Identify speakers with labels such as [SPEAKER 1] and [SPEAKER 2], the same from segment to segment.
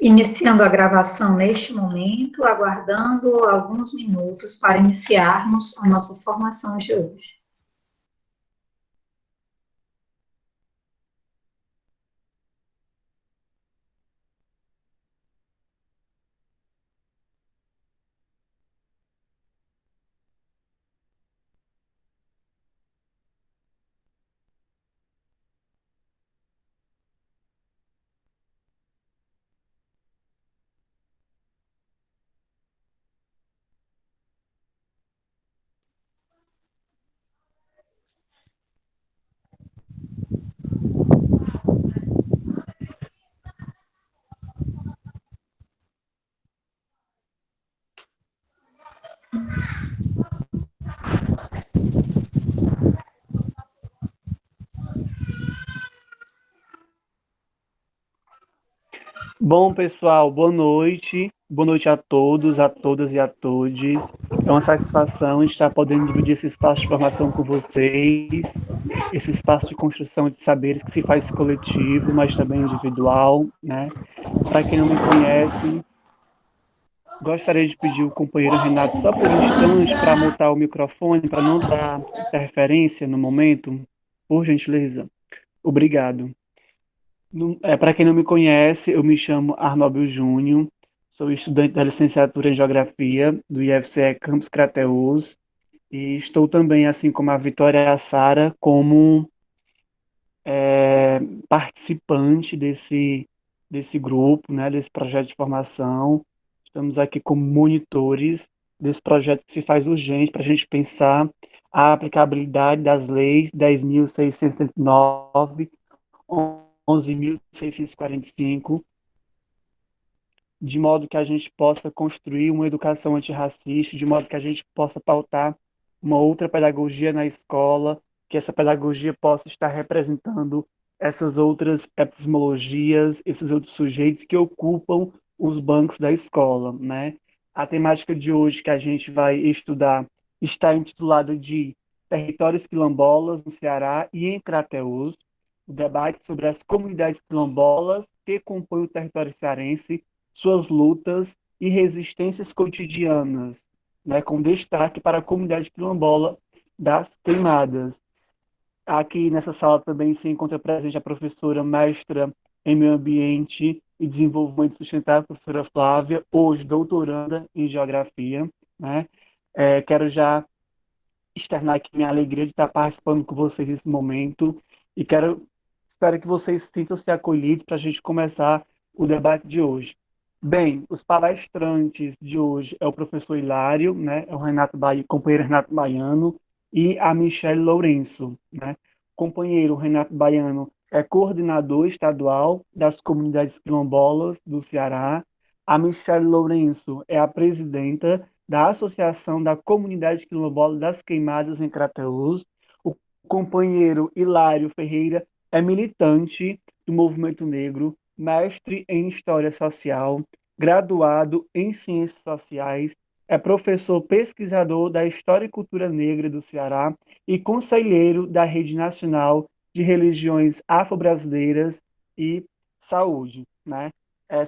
[SPEAKER 1] Iniciando a gravação neste momento, aguardando alguns minutos para iniciarmos a nossa formação de hoje.
[SPEAKER 2] Bom, pessoal, boa noite. Boa noite a todos, a todas e a todes. É uma satisfação estar podendo dividir esse espaço de formação com vocês, esse espaço de construção de saberes que se faz coletivo, mas também individual, né? Para quem não me conhece, gostaria de pedir o companheiro Renato só por um instante para mutar o microfone, para não dar interferência no momento, por gentileza. Obrigado. Para quem não me conhece, eu me chamo Arnóbio Júnior, sou estudante da licenciatura em Geografia do IFCE Campus Crateús e estou também, assim como a Vitória e a Sara, como participante desse grupo, né, desse projeto de formação. Estamos aqui como monitores desse projeto que se faz urgente para a gente pensar a aplicabilidade das leis 10.609, 11.645, de modo que a gente possa construir uma educação antirracista, de modo que a gente possa pautar uma outra pedagogia na escola, que essa pedagogia possa estar representando essas outras epistemologias, esses outros sujeitos que ocupam os bancos da escola, né? A temática de hoje que a gente vai estudar está intitulada de Territórios Quilombolas no Ceará e em Crateús, o debate sobre as comunidades quilombolas que compõem o território cearense, suas lutas e resistências cotidianas, né, com destaque para a comunidade quilombola das Queimadas. Aqui nessa sala também se encontra presente a professora mestra em Meio Ambiente e Desenvolvimento Sustentável, a professora Flávia, hoje doutoranda em Geografia. Né? Quero já externar aqui minha alegria de estar participando com vocês nesse momento e espero que vocês sintam-se acolhidos para a gente começar o debate de hoje. Bem, os palestrantes de hoje é o professor Hilário, né, é o companheiro Renato Baiano e a Michelle Lourenço, né? O companheiro Renato Baiano é coordenador estadual das comunidades quilombolas do Ceará. A Michelle Lourenço é a presidenta da Associação da Comunidade Quilombola das Queimadas em Crateús. O companheiro Hilário Ferreira é militante do movimento negro, mestre em História Social, graduado em Ciências Sociais, é professor pesquisador da História e Cultura Negra do Ceará e conselheiro da Rede Nacional de Religiões Afro-Brasileiras e Saúde, né?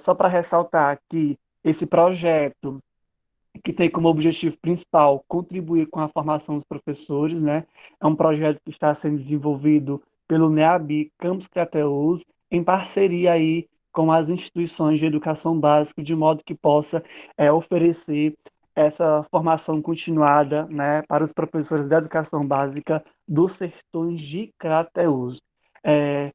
[SPEAKER 2] Só para ressaltar que esse projeto que tem como objetivo principal contribuir com a formação dos professores, né? É um projeto que está sendo desenvolvido pelo NEABI Campus Crateús, em parceria aí com as instituições de educação básica, de modo que possa oferecer essa formação continuada, né, para os professores da educação básica dos sertões de Crateús. É,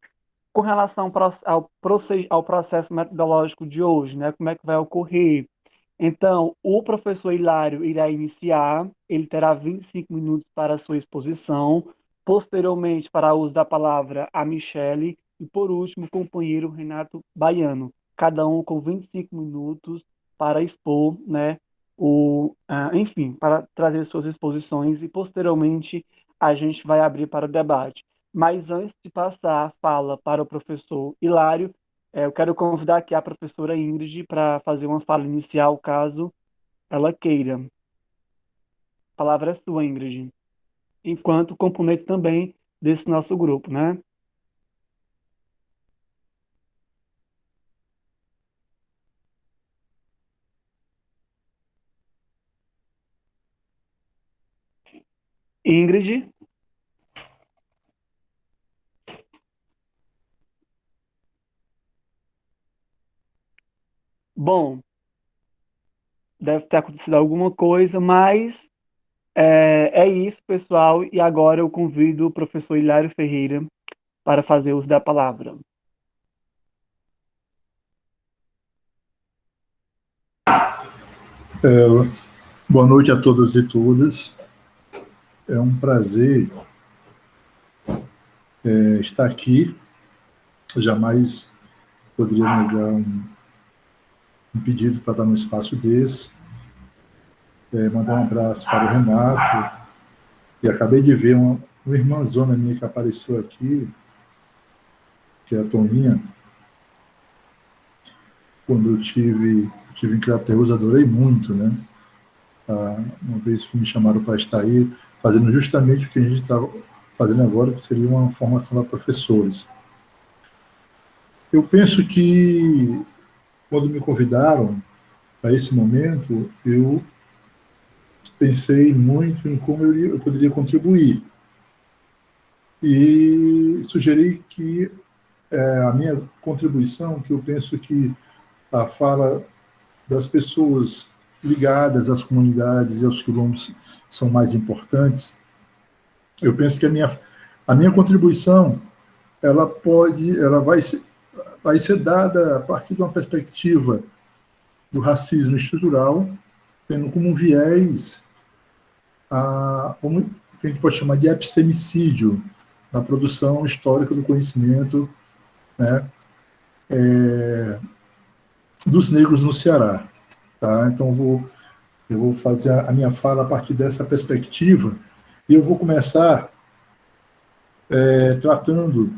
[SPEAKER 2] com relação ao processo metodológico de hoje, né, como é que vai ocorrer? Então, o professor Hilário irá iniciar, ele terá 25 minutos para a sua exposição, posteriormente, para o uso da palavra, a Michele, e por último, o companheiro Renato Baiano, cada um com 25 minutos para expor, né, enfim, para trazer suas exposições, e posteriormente a gente vai abrir para o debate. Mas antes de passar a fala para o professor Hilário, eu quero convidar aqui a professora Ingrid para fazer uma fala inicial, caso ela queira. A palavra é sua, Ingrid. Enquanto componente também desse nosso grupo, né? Ingrid. Bom, deve ter acontecido alguma coisa, mas é isso, pessoal. E agora eu convido o professor Hilário Ferreira para fazer uso da palavra.
[SPEAKER 3] Boa noite a todas e todas. É um prazer estar aqui. Eu jamais poderia negar um pedido para estar num espaço desse. Mandar um abraço para o Renato. E acabei de ver uma irmãzona minha que apareceu aqui, que é a Toninha. Quando eu tive em Crateús, adorei muito, né? Uma vez que me chamaram para estar aí, fazendo justamente o que a gente está fazendo agora, que seria uma formação para professores. Eu penso que, quando me convidaram para esse momento, eu pensei muito em como eu poderia contribuir. E sugeri que a minha contribuição, que eu penso que a fala das pessoas ligadas às comunidades e aos quilombos são mais importantes, eu penso que a minha contribuição ela vai ser dada a partir de uma perspectiva do racismo estrutural, tendo como viés que a gente pode chamar de epistemicídio na produção histórica do conhecimento, né, dos negros no Ceará. Tá? Então, eu vou fazer a minha fala a partir dessa perspectiva, e eu vou começar tratando,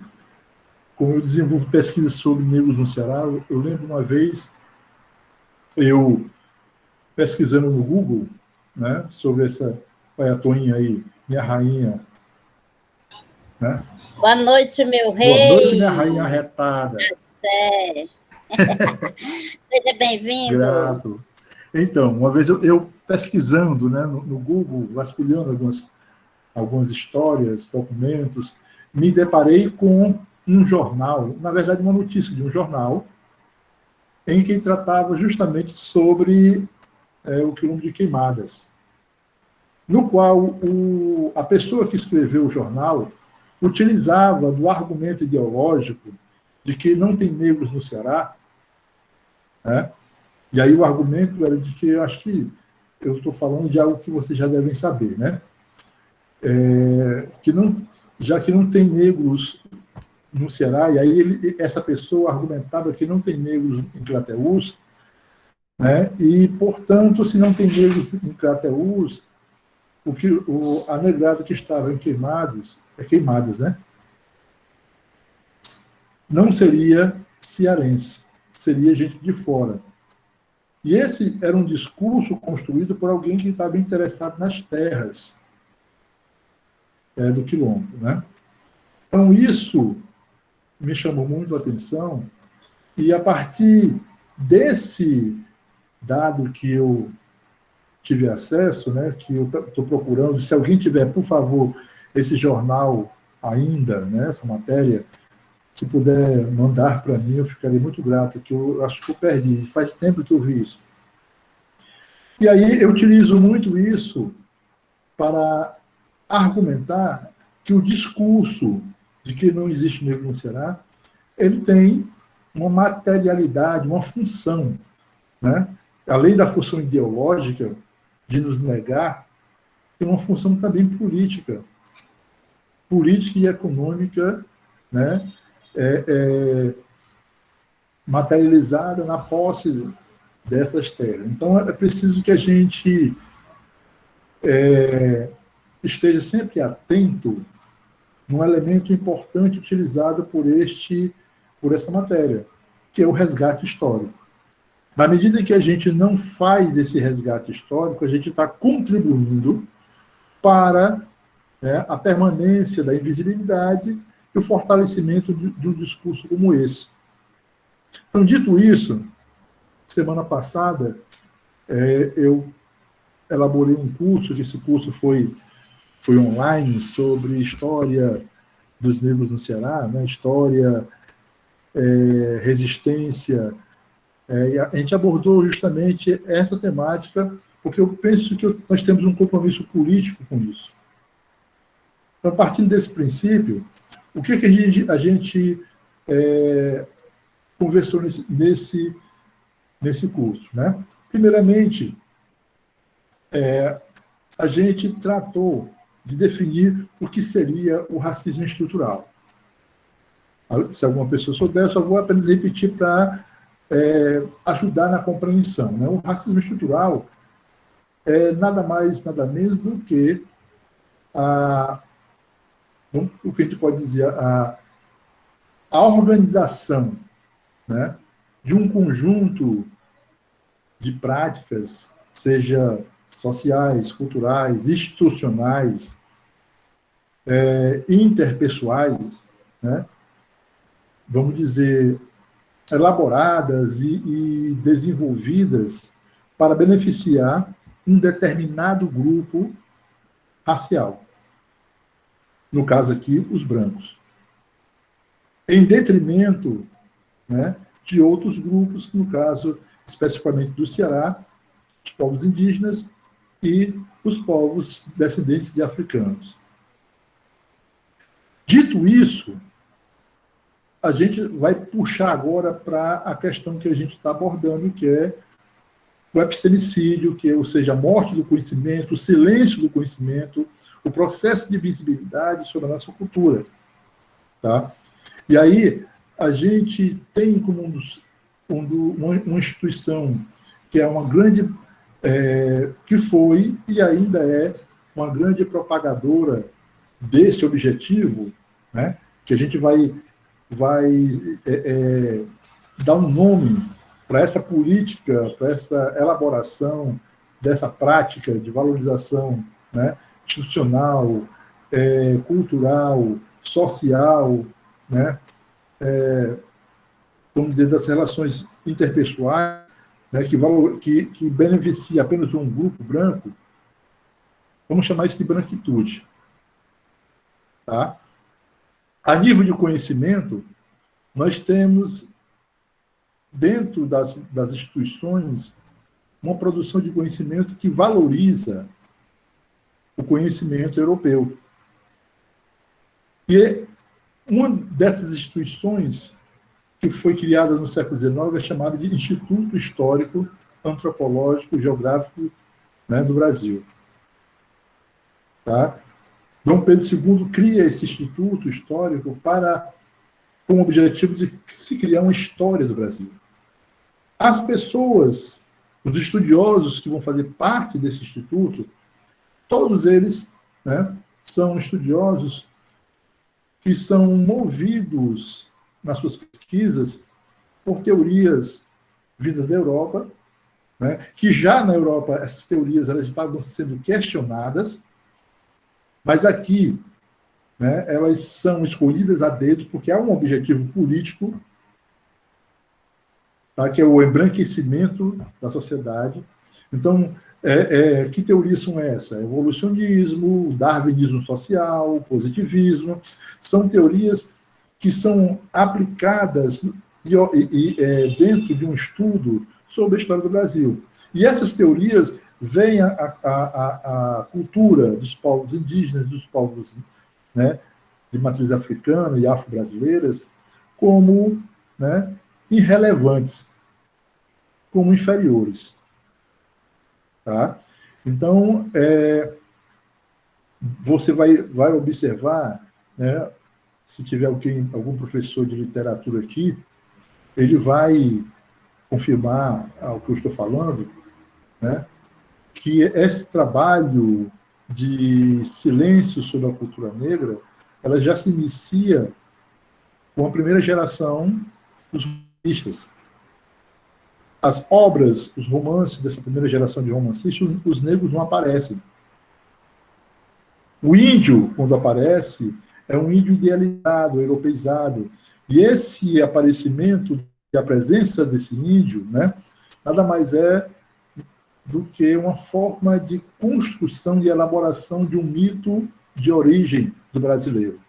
[SPEAKER 3] como eu desenvolvo pesquisas sobre negros no Ceará. Eu lembro uma vez, eu pesquisando no Google, né, sobre essa Toinha aí, minha rainha. Né?
[SPEAKER 4] Boa noite, meu rei.
[SPEAKER 3] Boa noite, minha rainha arretada.
[SPEAKER 4] Seja bem-vindo.
[SPEAKER 3] Grato. Então, uma vez eu pesquisando, né, no Google, vasculhando algumas histórias, documentos, me deparei com um jornal, na verdade uma notícia de um jornal, em que tratava justamente sobre o quilombo de Queimadas, no qual a pessoa que escreveu o jornal utilizava do argumento ideológico de que não tem negros no Ceará, né? E aí o argumento era de que, eu acho que eu estou falando de algo que vocês já devem saber, né? Já que não tem negros no Ceará, e aí essa pessoa argumentava que não tem negros em Crateús, né? E, portanto, se não tem negros em Crateús, a negrada que estava em Queimadas, né? Não seria cearense, seria gente de fora. E esse era um discurso construído por alguém que estava interessado nas terras do quilombo, né? Então, isso me chamou muito a atenção, e a partir desse dado que eu tive acesso, né, que eu estou procurando, se alguém tiver, por favor, esse jornal ainda, né, essa matéria, se puder mandar para mim, eu ficaria muito grato, que eu acho que eu perdi, faz tempo que eu vi isso. E aí eu utilizo muito isso para argumentar que o discurso de que não existe negro no Ceará, ele tem uma materialidade, uma função, né? Além da função ideológica de nos negar, tem uma função também política e econômica, né? Materializada na posse dessas terras. Então, é preciso que a gente esteja sempre atento num elemento importante utilizado por essa matéria, que é o resgate histórico. Na medida que a gente não faz esse resgate histórico, a gente está contribuindo para a permanência da invisibilidade e o fortalecimento de um discurso como esse. Então, dito isso, semana passada eu elaborei um curso, que esse curso foi foi online sobre história dos negros no Ceará, né? História, resistência. E a gente abordou justamente essa temática, porque eu penso que nós temos um compromisso político com isso. Então, partindo desse princípio, o que a gente conversou nesse curso, né? Primeiramente, a gente tratou de definir o que seria o racismo estrutural. Se alguma pessoa souber, eu só vou apenas repetir para ajudar na compreensão, né? O racismo estrutural é nada mais, nada menos do que o que a gente pode dizer, a organização, né, de um conjunto de práticas, seja sociais, culturais, institucionais, interpessoais, né, vamos dizer, elaboradas e desenvolvidas para beneficiar um determinado grupo racial. No caso aqui, os brancos. Em detrimento, né, de outros grupos, no caso, especificamente do Ceará, os povos indígenas e os povos descendentes de africanos. Dito isso, a gente vai puxar agora para a questão que a gente está abordando, que é o epistemicídio, que é, ou seja, a morte do conhecimento, o silêncio do conhecimento, o processo de visibilidade sobre a nossa cultura. Tá? E aí, a gente tem como uma instituição que é uma grande, que foi e ainda é uma grande propagadora desse objetivo, né? Que a gente vai dar um nome para essa política, para essa elaboração dessa prática de valorização, né, institucional, cultural, social, né, vamos dizer, das relações interpessoais, né, que beneficia apenas um grupo branco, vamos chamar isso de branquitude. Tá? A nível de conhecimento, nós temos, dentro das instituições, uma produção de conhecimento que valoriza o conhecimento europeu. E uma dessas instituições que foi criada no século XIX é chamada de Instituto Histórico, Antropológico, Geográfico, né, do Brasil. Tá? Dom Pedro II cria esse Instituto Histórico com o objetivo de se criar uma história do Brasil. As pessoas, os estudiosos que vão fazer parte desse instituto, todos eles, né, são estudiosos que são movidos nas suas pesquisas por teorias vindas da Europa, né, que já na Europa essas teorias elas estavam sendo questionadas, mas aqui, né, elas são escolhidas a dedo porque há um objetivo político, tá, que é o embranquecimento da sociedade. Então, que teorias são essas? Evolucionismo, darwinismo social, positivismo, são teorias que são aplicadas dentro de um estudo sobre a história do Brasil. E essas teorias veem a cultura dos povos indígenas, dos povos, né, de matriz africana e afro-brasileiras como, né, irrelevantes, como inferiores. Tá? Então, você vai observar, né, se tiver algum professor de literatura aqui, ele vai confirmar o que eu estou falando, né, que esse trabalho de silêncio sobre a cultura negra, ela já se inicia com a primeira geração dos romancistas. As obras, os romances dessa primeira geração de romancistas, os negros não aparecem. O índio, quando aparece, é um índio idealizado, europeizado. E esse aparecimento, a presença desse índio, né, nada mais é do que uma forma de construção e elaboração de um mito de origem do brasileiro.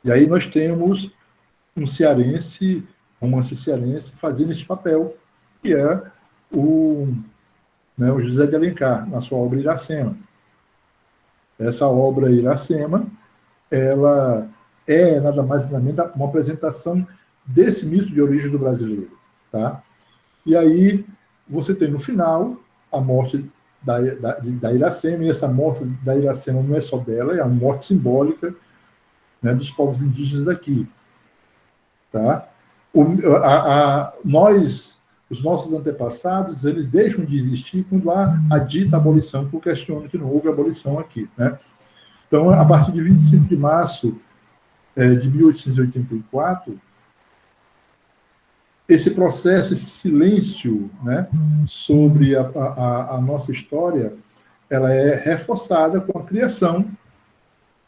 [SPEAKER 3] E aí nós temos um cearense, romance cearense, fazendo esse papel, que é o José de Alencar, na sua obra Iracema. Essa obra Iracema, ela é nada mais nada menos uma apresentação desse mito de origem do brasileiro. Tá? E aí você tem no final a morte da Iracema, e essa morte da Iracema não é só dela, é uma morte simbólica, né, dos povos indígenas daqui. Tá? Os nossos antepassados, eles deixam de existir quando há a dita abolição, que eu questiono que não houve abolição aqui. Né? Então, a partir de 25 de março de 1884, esse processo, esse silêncio, né, sobre a nossa história, ela é reforçada com a criação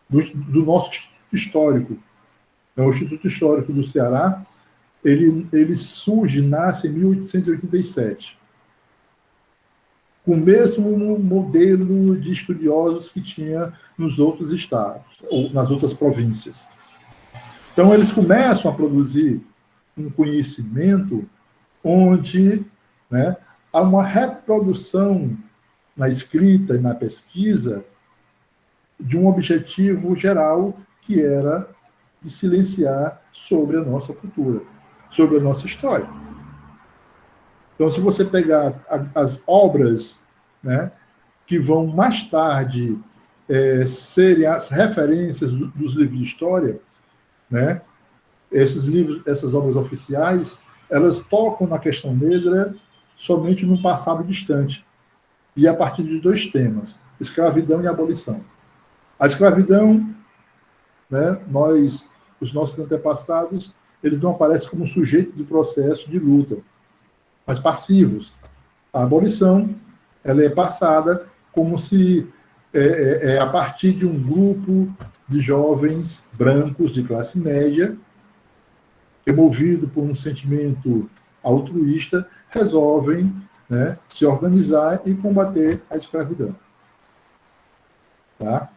[SPEAKER 3] do nosso Instituto Histórico. Então, o Instituto Histórico do Ceará, ele surge, nasce em 1887, com o mesmo modelo de estudiosos que tinha nos outros estados, ou nas outras províncias. Então, eles começam a produzir um conhecimento onde, né, há uma reprodução na escrita e na pesquisa de um objetivo geral, que era de silenciar sobre a nossa cultura, sobre a nossa história. Então, se você pegar as obras, né, que vão mais tarde serem as referências dos livros de história, né, esses livros, essas obras oficiais, elas tocam na questão negra somente num passado distante, e a partir de dois temas: escravidão e abolição. A escravidão, né, os nossos antepassados, eles não aparecem como sujeito do processo de luta, mas passivos. A abolição, ela é passada como se a partir de um grupo de jovens brancos de classe média, que, movido por um sentimento altruísta, resolvem, né, se organizar e combater a escravidão. Tá?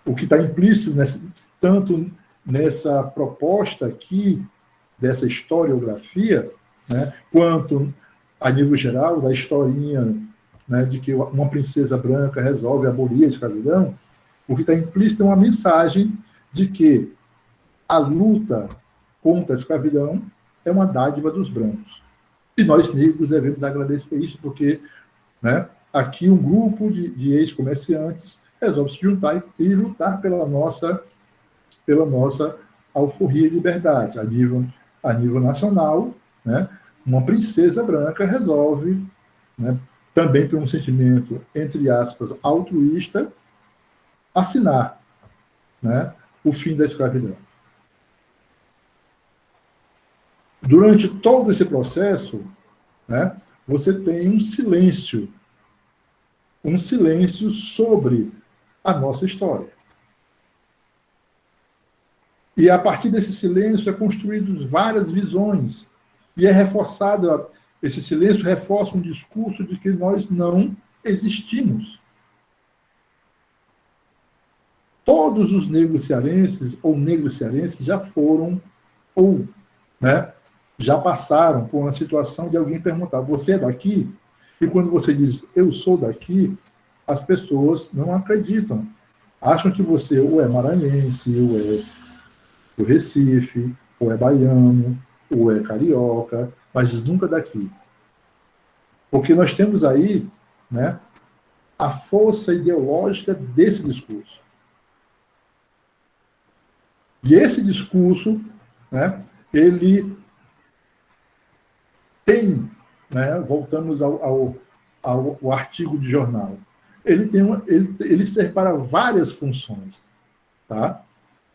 [SPEAKER 3] O que está implícito tanto nessa proposta aqui, dessa historiografia, né, quanto a nível geral, da historinha, né, de que uma princesa branca resolve abolir a escravidão, o que está implícito é uma mensagem de que a luta contra a escravidão é uma dádiva dos brancos. E nós, negros, devemos agradecer isso, porque, né, aqui um grupo de ex-comerciantes resolve se juntar e lutar pela nossa alforria e liberdade. A nível nacional, né, uma princesa branca resolve, né, também por um sentimento, entre aspas, altruísta, assinar, né, o fim da escravidão. Durante todo esse processo, né, você tem um silêncio sobre a nossa história. E a partir desse silêncio é construído várias visões, e é reforçado, esse silêncio reforça um discurso de que nós não existimos. Todos os negros cearenses ou negros cearenses já foram, ou, né, já passaram por uma situação de alguém perguntar: você é daqui? E quando você diz eu sou daqui, as pessoas não acreditam. Acham que você ou é maranhense, ou é do Recife, ou é baiano, ou é carioca, mas nunca daqui. Porque nós temos aí, né, a força ideológica desse discurso. E esse discurso, né, ele tem, né, voltamos ao artigo de jornal, ele serve para várias funções. Tá?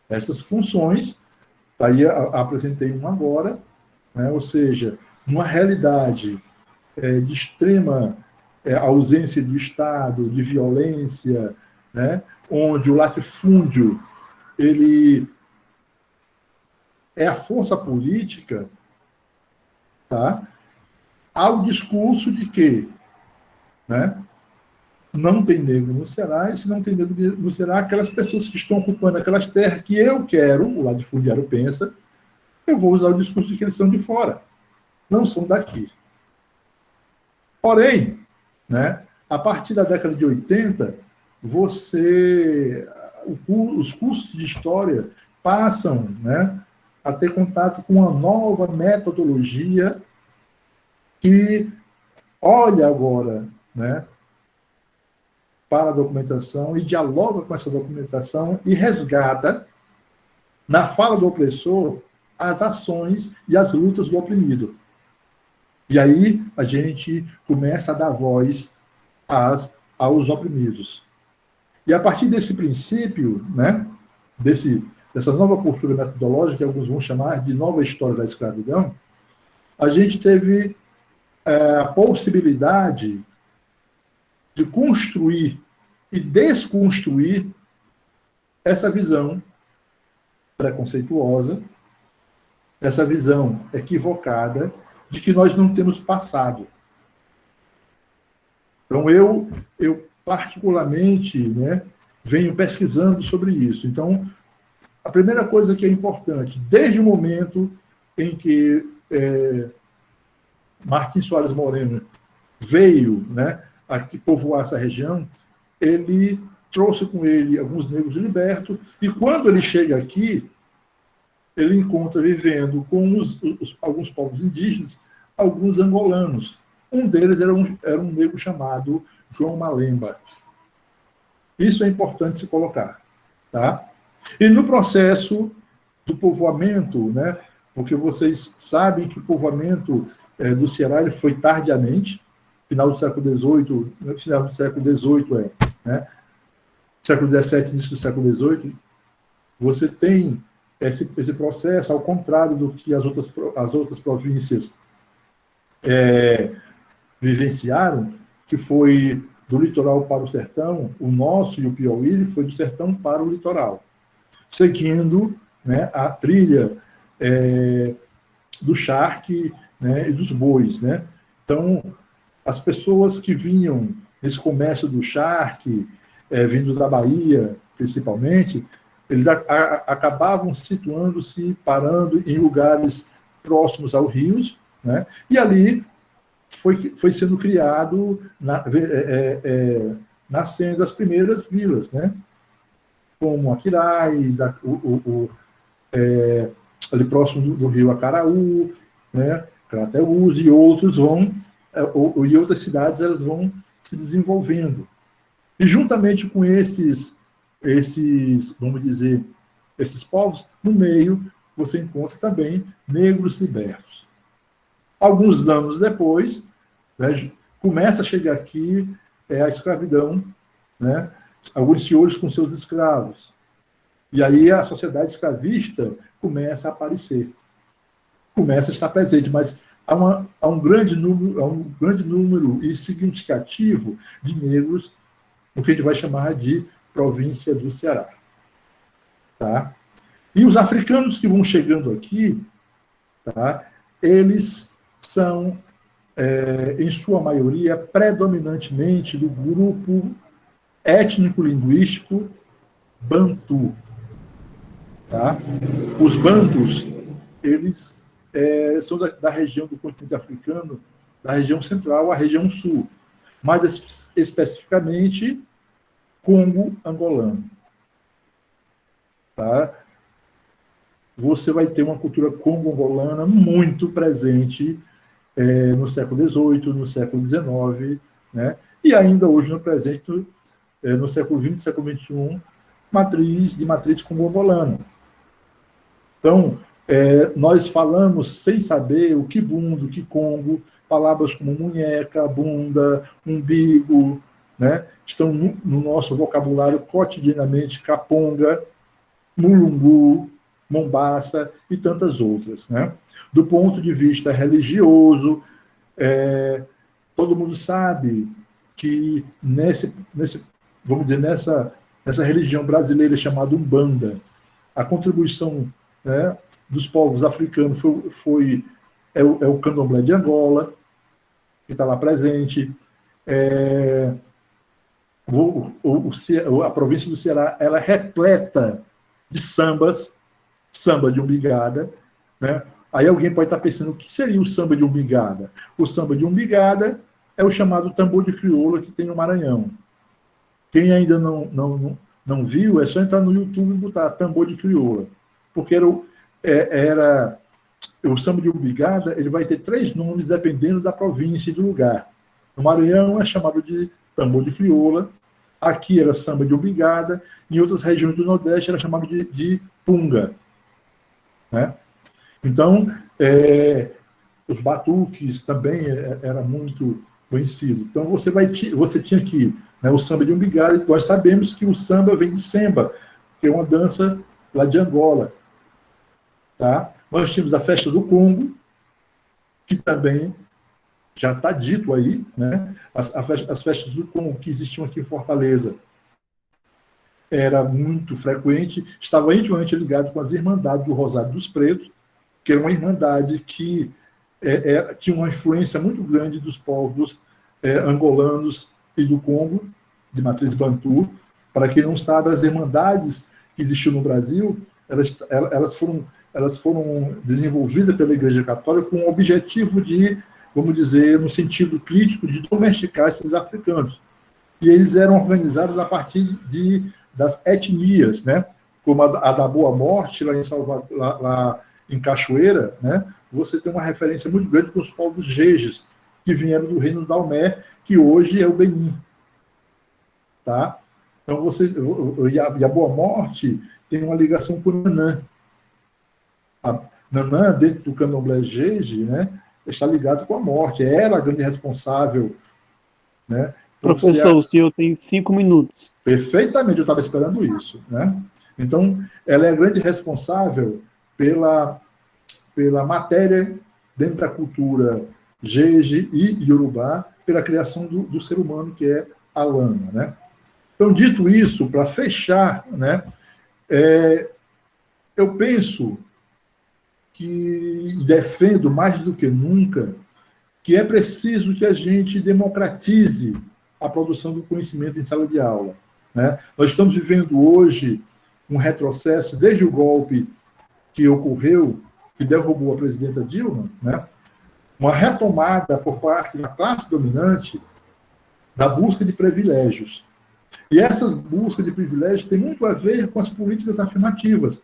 [SPEAKER 3] Essas funções, tá aí, apresentei uma agora, né, ou seja, numa realidade de extrema ausência do Estado, de violência, né, onde o latifúndio ele é a força política, tá? Há o discurso de que né? Não tem negro no Ceará, e se não tem negro no Ceará, aquelas pessoas que estão ocupando aquelas terras que eu quero, o latifundiário pensa, eu vou usar o discurso de que eles são de fora, não são daqui. Porém, né, a partir da década de 80, os cursos de história passam, né, a ter contato com uma nova metodologia que olha agora, né, para a documentação e dialoga com essa documentação e resgata, na fala do opressor, as ações e as lutas do oprimido. E aí a gente começa a dar voz aos oprimidos. E a partir desse princípio, né, dessa nova postura metodológica, que alguns vão chamar de nova história da escravidão, a gente teve a possibilidade de construir e desconstruir essa visão preconceituosa, essa visão equivocada de que nós não temos passado. Então, eu particularmente, né, venho pesquisando sobre isso. Então, a primeira coisa que é importante, desde o momento em que Martins Soares Moreno veio, né, aqui povoar essa região, ele trouxe com ele alguns negros libertos, e quando ele chega aqui, ele encontra vivendo com alguns povos indígenas, alguns angolanos. Um deles era um negro chamado João Malemba. Isso é importante se colocar. Tá? E no processo do povoamento, né, porque vocês sabem que o povoamento do Ceará ele foi tardiamente, final do século XVIII, final do século XVIII, né, século XVII, início do século XVIII, você tem esse processo, ao contrário do que as outras províncias vivenciaram, que foi do litoral para o sertão, o nosso e o Piauí foi do sertão para o litoral, seguindo, né, a trilha do charque, né, e dos bois. Né? Então, as pessoas que vinham nesse comércio do charque, vindo da Bahia, principalmente, eles acabavam situando-se, parando em lugares próximos aos rios, né? E ali foi sendo criado, nascendo as primeiras vilas, né? Como Aquiraz, ali próximo do rio Acaraú, né? Crateús, e outros e outras cidades elas vão se desenvolvendo. E juntamente com esses, vamos dizer, esses povos, no meio você encontra também negros libertos. Alguns anos depois, né, começa a chegar aqui a escravidão, né, alguns senhores com seus escravos. E aí a sociedade escravista começa a aparecer, começa a estar presente, mas há um grande número e significativo de negros, o que a gente vai chamar de província do Ceará. Tá? E os africanos que vão chegando aqui, tá, eles são, em sua maioria, predominantemente do grupo étnico-linguístico Bantu. Tá? Os Bantus, eles são da região do continente africano, da região central à região sul, mais especificamente Congo angolano. Tá? Você vai ter uma cultura congo-angolana muito presente no século XVIII, no século XIX, né? E ainda hoje no presente, no século XX, século XXI, matriz congo-angolana. Então, nós falamos sem saber o quibundo, o quicongo, palavras como munheca, bunda, umbigo, né? Estão no nosso vocabulário cotidianamente, caponga, mulungu, mombaça e tantas outras. Né? Do ponto de vista religioso, todo mundo sabe que vamos dizer, nessa religião brasileira chamada Umbanda, a contribuição, né, dos povos africanos é o candomblé de Angola, que está lá presente, A província do Ceará, ela é repleta de sambas, samba de umbigada, né? Aí alguém pode estar pensando, o que seria o samba de umbigada? O samba de umbigada é o chamado tambor de crioula que tem no Maranhão. Quem ainda não viu, é só entrar no YouTube e botar tambor de crioula. Porque era o samba de umbigada, ele vai ter 3 nomes dependendo da província e do lugar. No Maranhão é chamado de tambor de crioula, aqui era samba de umbigada, em outras regiões do Nordeste era chamado de punga, né? Então, os batuques também era muito conhecido. Então, você tinha aqui, né, o samba de umbigada, e nós sabemos que o samba vem de semba, que é uma dança lá de Angola. Tá? Nós tínhamos a festa do Congo, que também já está dito aí, né? As festas do Congo que existiam aqui em Fortaleza era muito frequente, estava intimamente ligado com as Irmandades do Rosário dos Pretos, que era uma irmandade que tinha uma influência muito grande dos povos angolanos e do Congo, de matriz bantu. Para quem não sabe, as irmandades que existiam no Brasil, elas foram desenvolvidas pela Igreja Católica com o objetivo de, vamos dizer, no sentido crítico, de domesticar esses africanos. E eles eram organizados a partir das etnias, né? Como a da Boa Morte, lá em Salvador, lá em Cachoeira, né? Você tem uma referência muito grande com os povos jejes, que vieram do reino da Daomé, que hoje é o Benin. Tá? Então, e a Boa Morte tem uma ligação com o Nanã. A Nanã, dentro do candomblé jeje, né, está ligado com a morte. É ela a grande responsável. Né,
[SPEAKER 2] professor, o senhor tem 5 minutos.
[SPEAKER 3] Perfeitamente, eu estava esperando isso. Né? Então, ela é a grande responsável pela matéria dentro da cultura jeje e iorubá, pela criação do ser humano, que é a lama. Né? Então, dito isso, para fechar, né, eu penso que defendo mais do que nunca que é preciso que a gente democratize a produção do conhecimento em sala de aula. Né? Nós estamos vivendo hoje um retrocesso, desde o golpe que ocorreu, que derrubou a presidenta Dilma, né? Uma retomada por parte da classe dominante da busca de privilégios. E essa busca de privilégios tem muito a ver com as políticas afirmativas.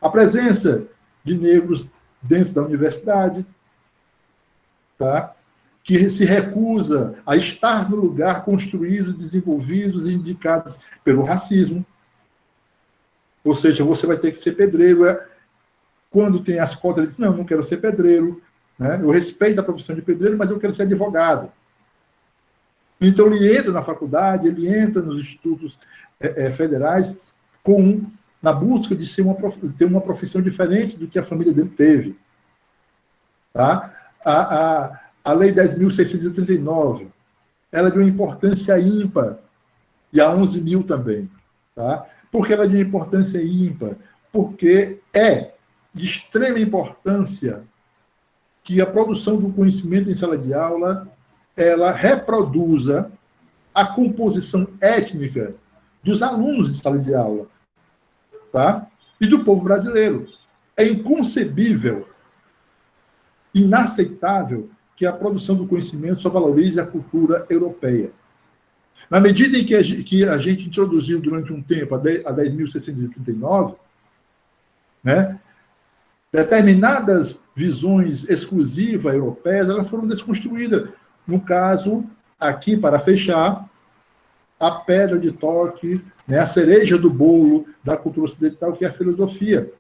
[SPEAKER 3] A presença de negros dentro da universidade, tá? Que se recusa a estar no lugar construído, desenvolvidos e indicados pelo racismo. Ou seja, você vai ter que ser pedreiro. Quando tem as cotas, ele diz, não quero ser pedreiro. Né? Eu respeito a profissão de pedreiro, mas eu quero ser advogado. Então, ele entra na faculdade, ele entra nos institutos federais na busca de ter uma profissão diferente do que a família dele teve. Tá? A Lei 10.639, ela é de uma importância ímpar, e a 11.000 também. Tá? Por que ela é de uma importância ímpar? Porque é de extrema importância que a produção do conhecimento em sala de aula ela reproduza a composição étnica dos alunos de sala de aula, tá? E do povo brasileiro. É inconcebível, inaceitável que a produção do conhecimento só valorize a cultura europeia. Na medida em que a gente introduziu durante um tempo a 10.639, né, determinadas visões exclusivas europeias elas foram desconstruídas. No caso, aqui, para fechar, a pedra de toque, né, a cereja do bolo da cultura ocidental, que é a filosofia.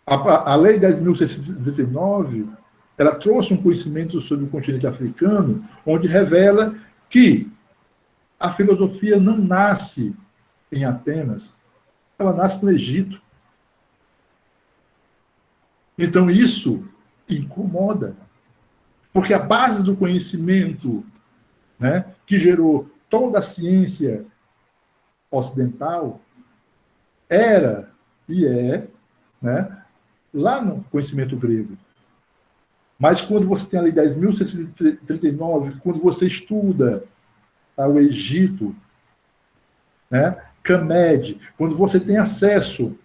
[SPEAKER 3] A Lei 10.639, ela trouxe um conhecimento sobre o continente africano, onde revela que a filosofia não nasce em Atenas, ela nasce no Egito. Então, isso incomoda, porque a base do conhecimento, né, que gerou toda a ciência ocidental era e é, né, lá no conhecimento grego. Mas quando você tem ali 10.639, quando você estuda, tá, o Egito, né, Camed, quando você tem acesso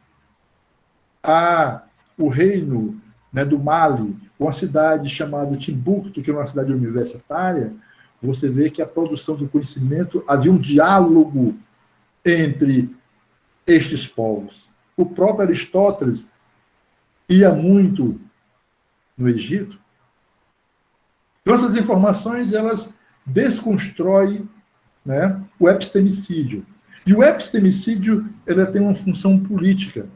[SPEAKER 3] a o reino, né, do Mali, uma cidade chamada Timbuktu, que é uma cidade universitária, você vê que a produção do conhecimento, havia um diálogo entre estes povos. O próprio Aristóteles ia muito no Egito. Então, essas informações, elas desconstroem, né, o epistemicídio. E o epistemicídio, ele tem uma função política,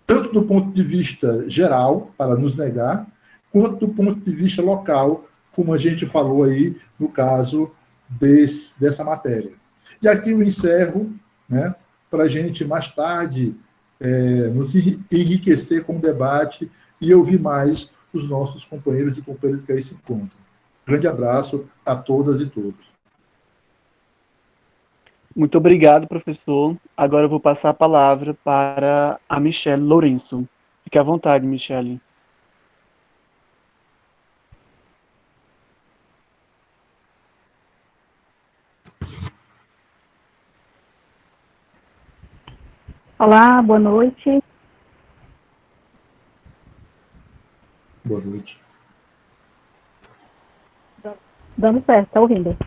[SPEAKER 3] tanto do ponto de vista geral, para nos negar, quanto do ponto de vista local, como a gente falou aí no caso dessa matéria. E aqui eu encerro, né, para a gente mais tarde nos enriquecer com o debate e ouvir mais os nossos companheiros e companheiras que aí se encontram. Grande abraço a todas e todos.
[SPEAKER 2] Muito obrigado, professor. Agora eu vou passar a palavra para a Michele Lourenço. Fique à vontade, Michele.
[SPEAKER 5] Olá, boa noite.
[SPEAKER 3] Boa noite.
[SPEAKER 5] Dando certo, tá ouvindo?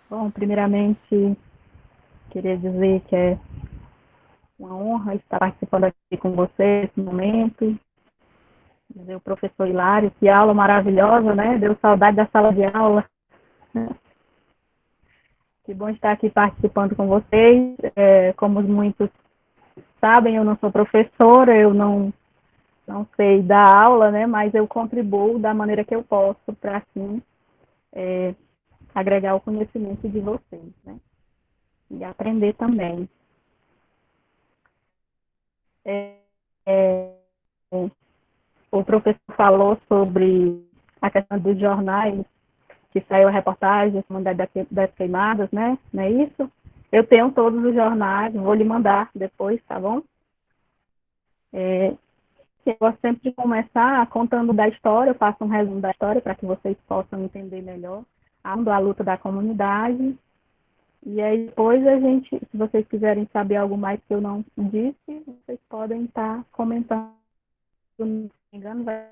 [SPEAKER 5] Bom, primeiramente, queria dizer que é uma honra estar participando aqui com você nesse momento. Dizer o professor Hilário, que aula maravilhosa, né? Deu saudade da sala de aula. Que bom estar aqui participando com vocês. Como muitos sabem, eu não sou professora, eu não sei dar aula, né? Mas eu contribuo da maneira que eu posso para, assim, agregar o conhecimento de vocês, né? E aprender também. O professor falou sobre a questão dos jornais, que saiu a reportagem, das queimadas, né? Não é isso? Eu tenho todos os jornais, vou lhe mandar depois, tá bom? Eu gosto sempre de começar contando da história, eu faço um resumo da história para que vocês possam entender melhor a luta da comunidade. E aí depois a gente, se vocês quiserem saber algo mais que eu não disse, vocês podem estar comentando. Se não me engano, vai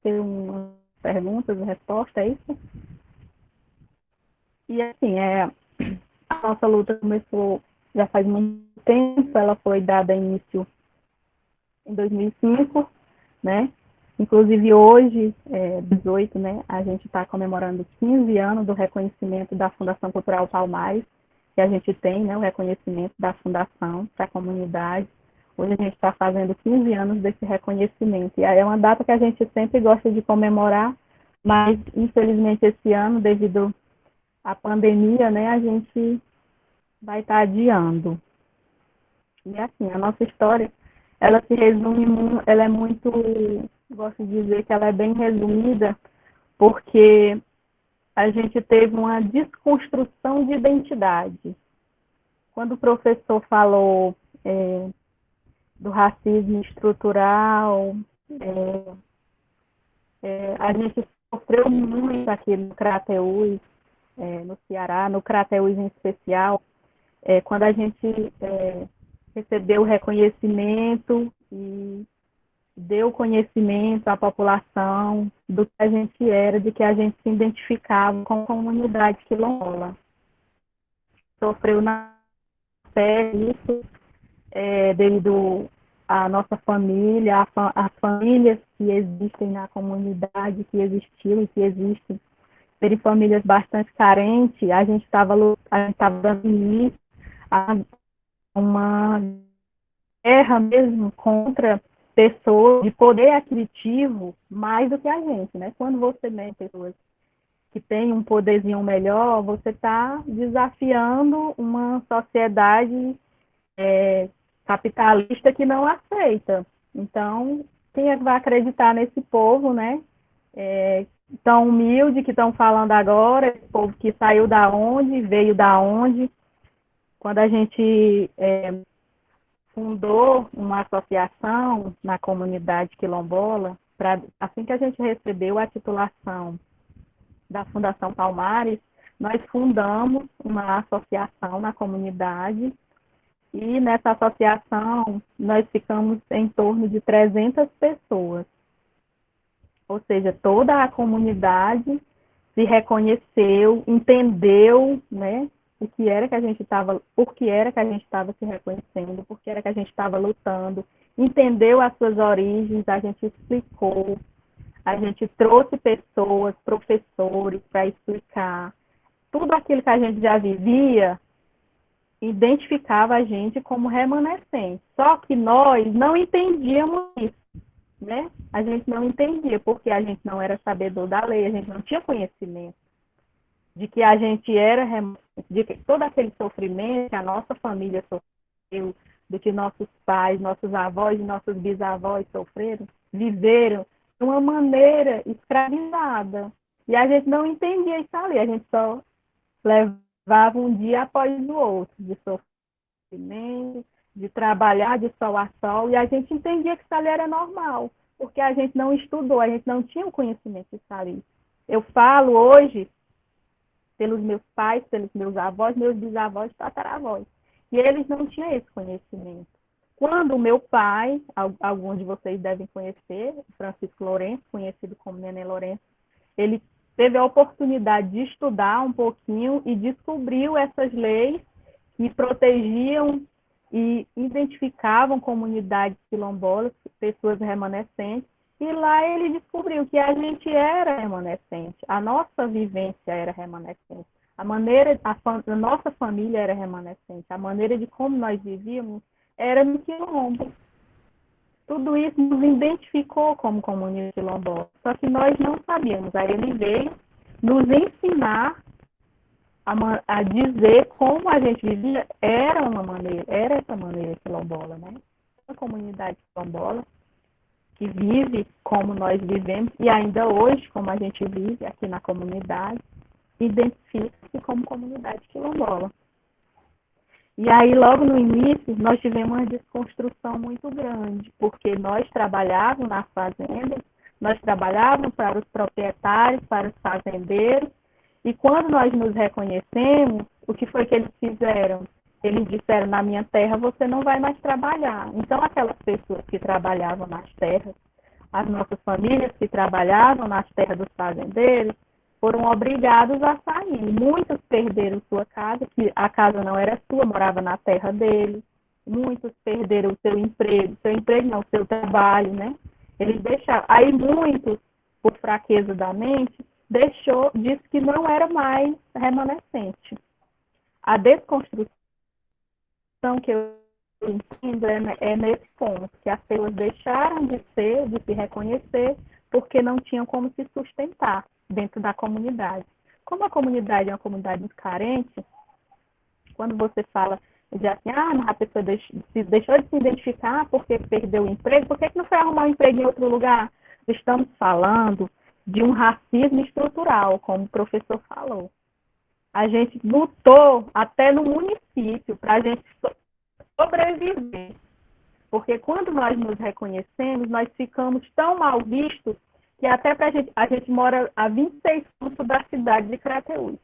[SPEAKER 5] ter umas perguntas e respostas, é isso? E assim, a nossa luta começou já faz muito tempo, ela foi dada início em 2005, né? Inclusive hoje, 18, né, a gente está comemorando 15 anos do reconhecimento da Fundação Cultural Palmares, que a gente tem, né, o reconhecimento da fundação para a comunidade. Hoje a gente está fazendo 15 anos desse reconhecimento. E aí é uma data que a gente sempre gosta de comemorar, mas infelizmente esse ano, devido à pandemia, né, a gente vai estar adiando. E assim, a nossa história, ela se resume, ela é muito, gosto de dizer que ela é bem resumida, porque a gente teve uma desconstrução de identidade. Quando o professor falou do racismo estrutural, a gente sofreu muito aqui no Crateús, no Ceará, no Crateús em especial, quando a gente recebeu o reconhecimento e deu conhecimento à população do que a gente era, de que a gente se identificava com a comunidade quilombola. Sofreu na pele isso, devido à nossa família, às famílias que existem na comunidade, que existiu e que existem, serem famílias bastante carentes. A gente estava dando início a uma guerra mesmo contra pessoas de poder aquisitivo mais do que a gente, né? Quando você vê pessoas que têm um poderzinho melhor, você está desafiando uma sociedade capitalista que não aceita. Então, quem é que vai acreditar nesse povo, né? Tão humilde que estão falando agora, esse povo que saiu da onde, veio da onde. Quando a gente fundou uma associação na comunidade quilombola, assim que a gente recebeu a titulação da Fundação Palmares, nós fundamos uma associação na comunidade e nessa associação nós ficamos em torno de 300 pessoas. Ou seja, toda a comunidade se reconheceu, entendeu, né, o que era que a gente estava, por que era que a gente estava se reconhecendo, por que era que a gente estava lutando, entendeu as suas origens, a gente explicou, a gente trouxe pessoas, professores para explicar. Tudo aquilo que a gente já vivia identificava a gente como remanescente. Só que nós não entendíamos isso, né? A gente não entendia, porque a gente não era sabedor da lei, a gente não tinha conhecimento de que a gente era remanescente, de que todo aquele sofrimento que a nossa família sofreu, do que nossos pais, nossos avós e nossos bisavós sofreram, viveram de uma maneira escravizada. E a gente não entendia isso ali, a gente só levava um dia após o outro, de sofrimento, de trabalhar de sol a sol, e a gente entendia que isso ali era normal, porque a gente não estudou, a gente não tinha o conhecimento disso ali. Eu falo hoje pelos meus pais, pelos meus avós, meus bisavós, tataravós, e eles não tinham esse conhecimento. Quando o meu pai, alguns de vocês devem conhecer, Francisco Lourenço, conhecido como Nenê Lourenço, ele teve a oportunidade de estudar um pouquinho e descobriu essas leis que protegiam e identificavam comunidades quilombolas, pessoas remanescentes, e lá ele descobriu que a gente era remanescente, a nossa vivência era remanescente, a nossa família era remanescente, a maneira de como nós vivíamos era no quilombo. Tudo isso nos identificou como comunidade quilombola, só que nós não sabíamos. Aí ele veio nos ensinar a dizer como a gente vivia, era essa maneira quilombola, né? A comunidade quilombola que vive como nós vivemos, e ainda hoje, como a gente vive aqui na comunidade, identifica-se como comunidade quilombola. E aí, logo no início, nós tivemos uma desconstrução muito grande, porque nós trabalhávamos na fazenda, nós trabalhávamos para os proprietários, para os fazendeiros, e quando nós nos reconhecemos, o que foi que eles fizeram? Eles disseram, na minha terra você não vai mais trabalhar. Então, aquelas pessoas que trabalhavam nas terras, as nossas famílias que trabalhavam nas terras dos fazendeiros, foram obrigados a sair. Muitos perderam sua casa, que a casa não era sua, morava na terra deles. Muitos perderam o seu emprego não, seu trabalho, né? Eles deixaram. Aí muitos, por fraqueza da mente, disse que não era mais remanescente. A desconstrução que eu entendo é nesse ponto, que as pessoas deixaram de se reconhecer, porque não tinham como se sustentar dentro da comunidade. Como a comunidade é uma comunidade muito carente, quando você fala de assim, mas a pessoa deixou de se identificar porque perdeu o emprego, por que não foi arrumar um emprego em outro lugar? Estamos falando de um racismo estrutural, como o professor falou. A gente lutou até no município para a gente sobreviver. Porque quando nós nos reconhecemos, nós ficamos tão mal vistos que até a gente mora a 26 quilômetros da cidade de Crateús.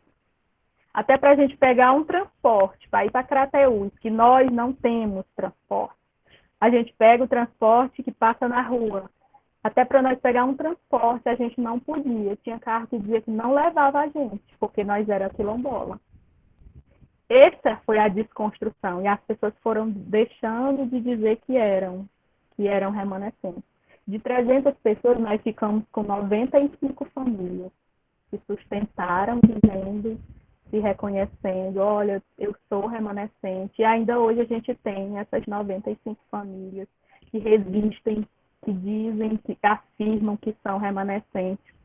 [SPEAKER 5] Até para a gente pegar um transporte para ir para Crateús, que nós não temos transporte, a gente pega o transporte que passa na rua. Até para nós pegar um transporte, a gente não podia. Tinha carro que dizia que não levava a gente, porque nós era quilombola. Essa foi a desconstrução, e as pessoas foram deixando de dizer que eram remanescentes. De 300 pessoas, nós ficamos com 95 famílias que sustentaram, dizendo, se reconhecendo, olha, eu sou remanescente. E ainda hoje a gente tem essas 95 famílias que resistem, que dizem, que afirmam que são remanescentes.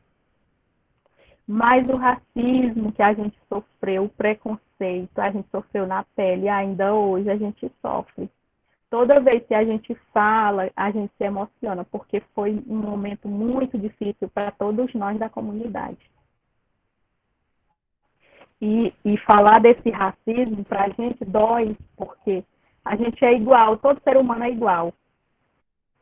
[SPEAKER 5] Mas o racismo que a gente sofreu, o preconceito, a gente sofreu na pele, ainda hoje a gente sofre. Toda vez que a gente fala, a gente se emociona, porque foi um momento muito difícil para todos nós da comunidade. E falar desse racismo, para a gente, dói, porque A gente é igual, todo ser humano é igual.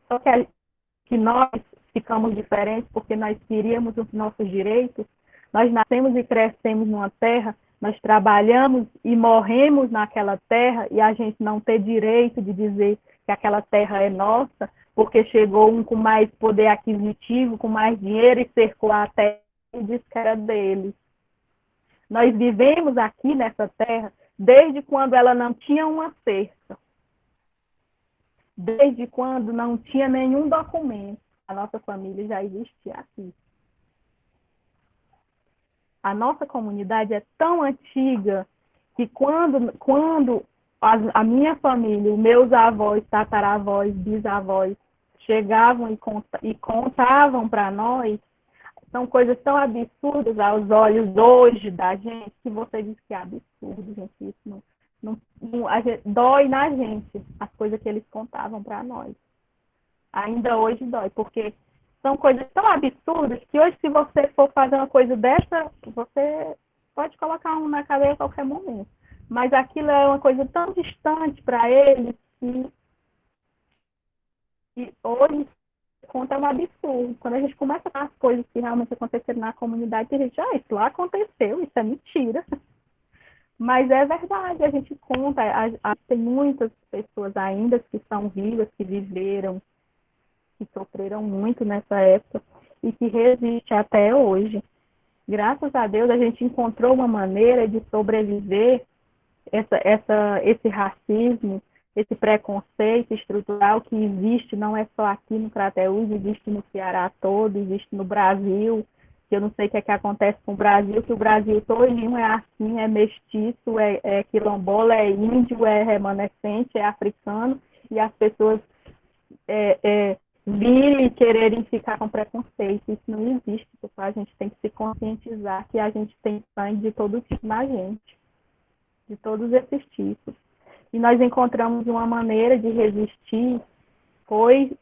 [SPEAKER 5] Só que nós ficamos diferentes porque nós queríamos os nossos direitos. Nós nascemos e crescemos numa terra, nós trabalhamos e morremos naquela terra e a gente não ter direito de dizer que aquela terra é nossa, porque chegou um com mais poder aquisitivo, com mais dinheiro e cercou a terra e disse que era dele. Nós vivemos aqui nessa terra desde quando ela não tinha uma cerca, desde quando não tinha nenhum documento. A nossa família já existia aqui. A nossa comunidade é tão antiga que quando a minha família, os meus avós, tataravós, bisavós, chegavam e contavam para nós, são coisas tão absurdas aos olhos hoje da gente, que você diz que é absurdo, gente. Isso dói na gente as coisas que eles contavam para nós. Ainda hoje dói, porque são coisas tão absurdas que hoje, se você for fazer uma coisa dessa, você pode colocar um na cadeia a qualquer momento. Mas aquilo é uma coisa tão distante para eles que hoje conta um absurdo. Quando a gente começa a falar as coisas que realmente aconteceram na comunidade, a gente, isso lá aconteceu, isso é mentira. Mas é verdade, a gente conta, tem muitas pessoas ainda que são vivas, que viveram, que sofreram muito nessa época e que resiste até hoje. Graças a Deus, a gente encontrou uma maneira de sobreviver esse racismo, esse preconceito estrutural que existe, não é só aqui no Crateús, existe no Ceará todo, existe no Brasil, que eu não sei o que é que acontece com o Brasil, que o Brasil todinho é assim, é mestiço, é quilombola, é índio, é remanescente, é africano, e as pessoas virem e quererem ficar com preconceito. Isso não existe, pessoal. A gente tem que se conscientizar que a gente tem sangue de todo tipo na gente, de todos esses tipos. E nós encontramos uma maneira de resistir, foi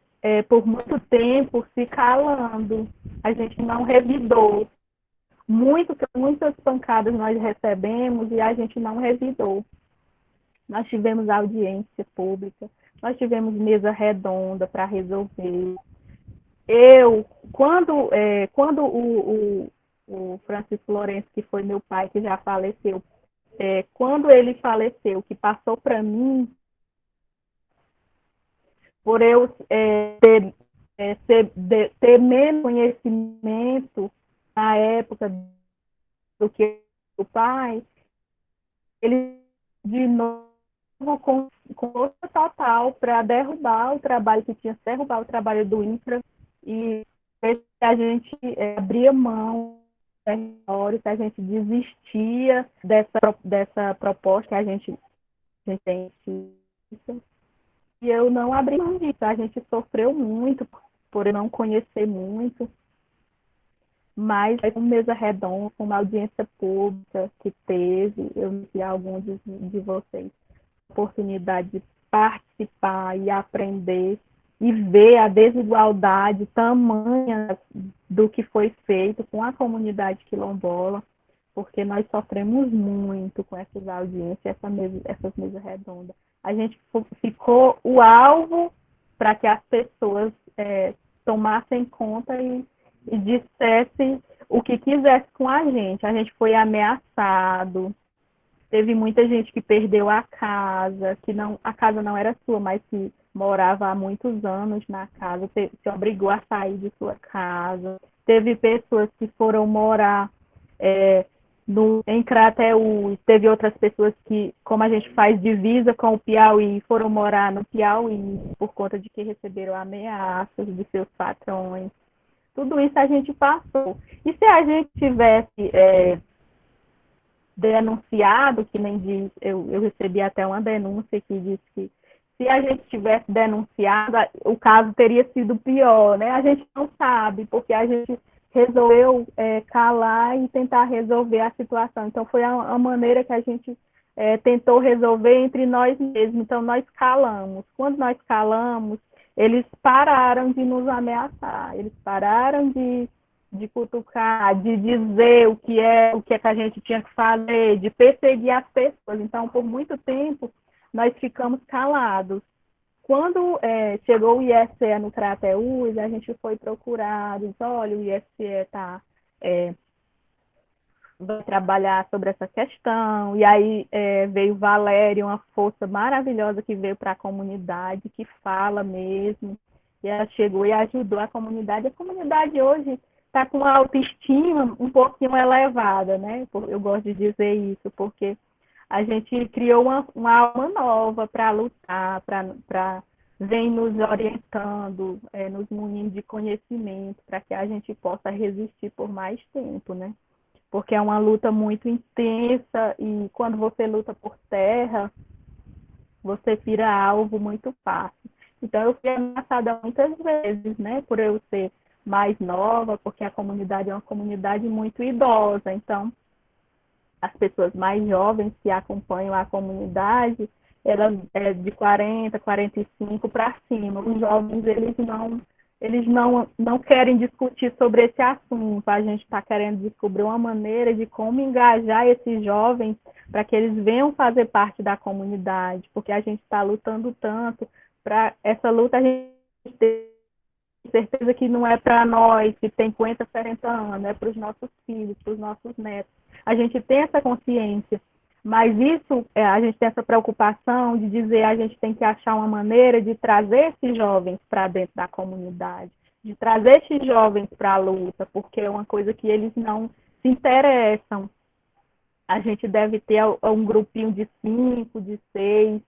[SPEAKER 5] por muito tempo se calando. A gente não revidou. Muitas pancadas nós recebemos e a gente não revidou. Nós tivemos audiência pública, nós tivemos mesa redonda para resolver. Quando o Francisco Lourenço, que foi meu pai, que já faleceu, quando ele faleceu, que passou para mim, por eu ter menos conhecimento na época do que o pai, ele de novo com força total para derrubar o trabalho que tinha, derrubar o trabalho do INCRA e a gente abria mão, se a gente desistia dessa proposta que a gente tem. E eu não abri mão disso. A gente sofreu muito por eu não conhecer muito, mas uma mesa redonda, uma audiência pública que teve, eu vi alguns de vocês, oportunidade de participar e aprender e ver a desigualdade tamanha do que foi feito com a comunidade quilombola, porque nós sofremos muito com essas audiências, essas mesas redondas. A gente ficou o alvo para que as pessoas tomassem conta e dissessem o que quisesse com a gente. A gente foi ameaçado, teve muita gente que perdeu a casa, a casa não era sua, mas que morava há muitos anos na casa, se obrigou a sair de sua casa. Teve pessoas que foram morar em Crateús, teve outras pessoas que, como a gente faz divisa com o Piauí, foram morar no Piauí por conta de que receberam ameaças de seus patrões. Tudo isso a gente passou. E se a gente tivesse denunciado, que nem diz, eu recebi até uma denúncia que diz que se a gente tivesse denunciado, o caso teria sido pior, né? A gente não sabe, porque a gente resolveu calar e tentar resolver a situação. Então, foi a maneira que a gente tentou resolver entre nós mesmos. Então, nós calamos. Quando nós calamos, eles pararam de nos ameaçar, eles pararam de cutucar, de dizer o que é que a gente tinha que fazer, de perseguir as pessoas. Então, por muito tempo, nós ficamos calados. Quando chegou o IFCE no Crateús, a gente foi procurar, diz, olha, o IFCE vai trabalhar sobre essa questão, e aí veio Valéria, uma força maravilhosa que veio para a comunidade, que fala mesmo, e ela chegou e ajudou a comunidade hoje está com uma autoestima um pouquinho elevada, né? Eu gosto de dizer isso, porque a gente criou uma alma nova para lutar, para vem nos orientando, nos munindo de conhecimento, para que a gente possa resistir por mais tempo, né? Porque é uma luta muito intensa e quando você luta por terra, você vira alvo muito fácil. Então, eu fui ameaçada muitas vezes, né, por eu ser mais nova, porque a comunidade é uma comunidade muito idosa. Então, as pessoas mais jovens que acompanham a comunidade, elas de 40, 45 para cima. Os jovens, eles não querem discutir sobre esse assunto. A gente está querendo descobrir uma maneira de como engajar esses jovens para que eles venham fazer parte da comunidade, porque a gente está lutando tanto. Para essa luta, a gente tem certeza que não é para nós, que tem 50, 40 anos, é para os nossos filhos, para os nossos netos. A gente tem essa consciência, mas isso, a gente tem essa preocupação de dizer a gente tem que achar uma maneira de trazer esses jovens para dentro da comunidade, de trazer esses jovens para a luta, porque é uma coisa que eles não se interessam. A gente deve ter um grupinho de 5, de 6,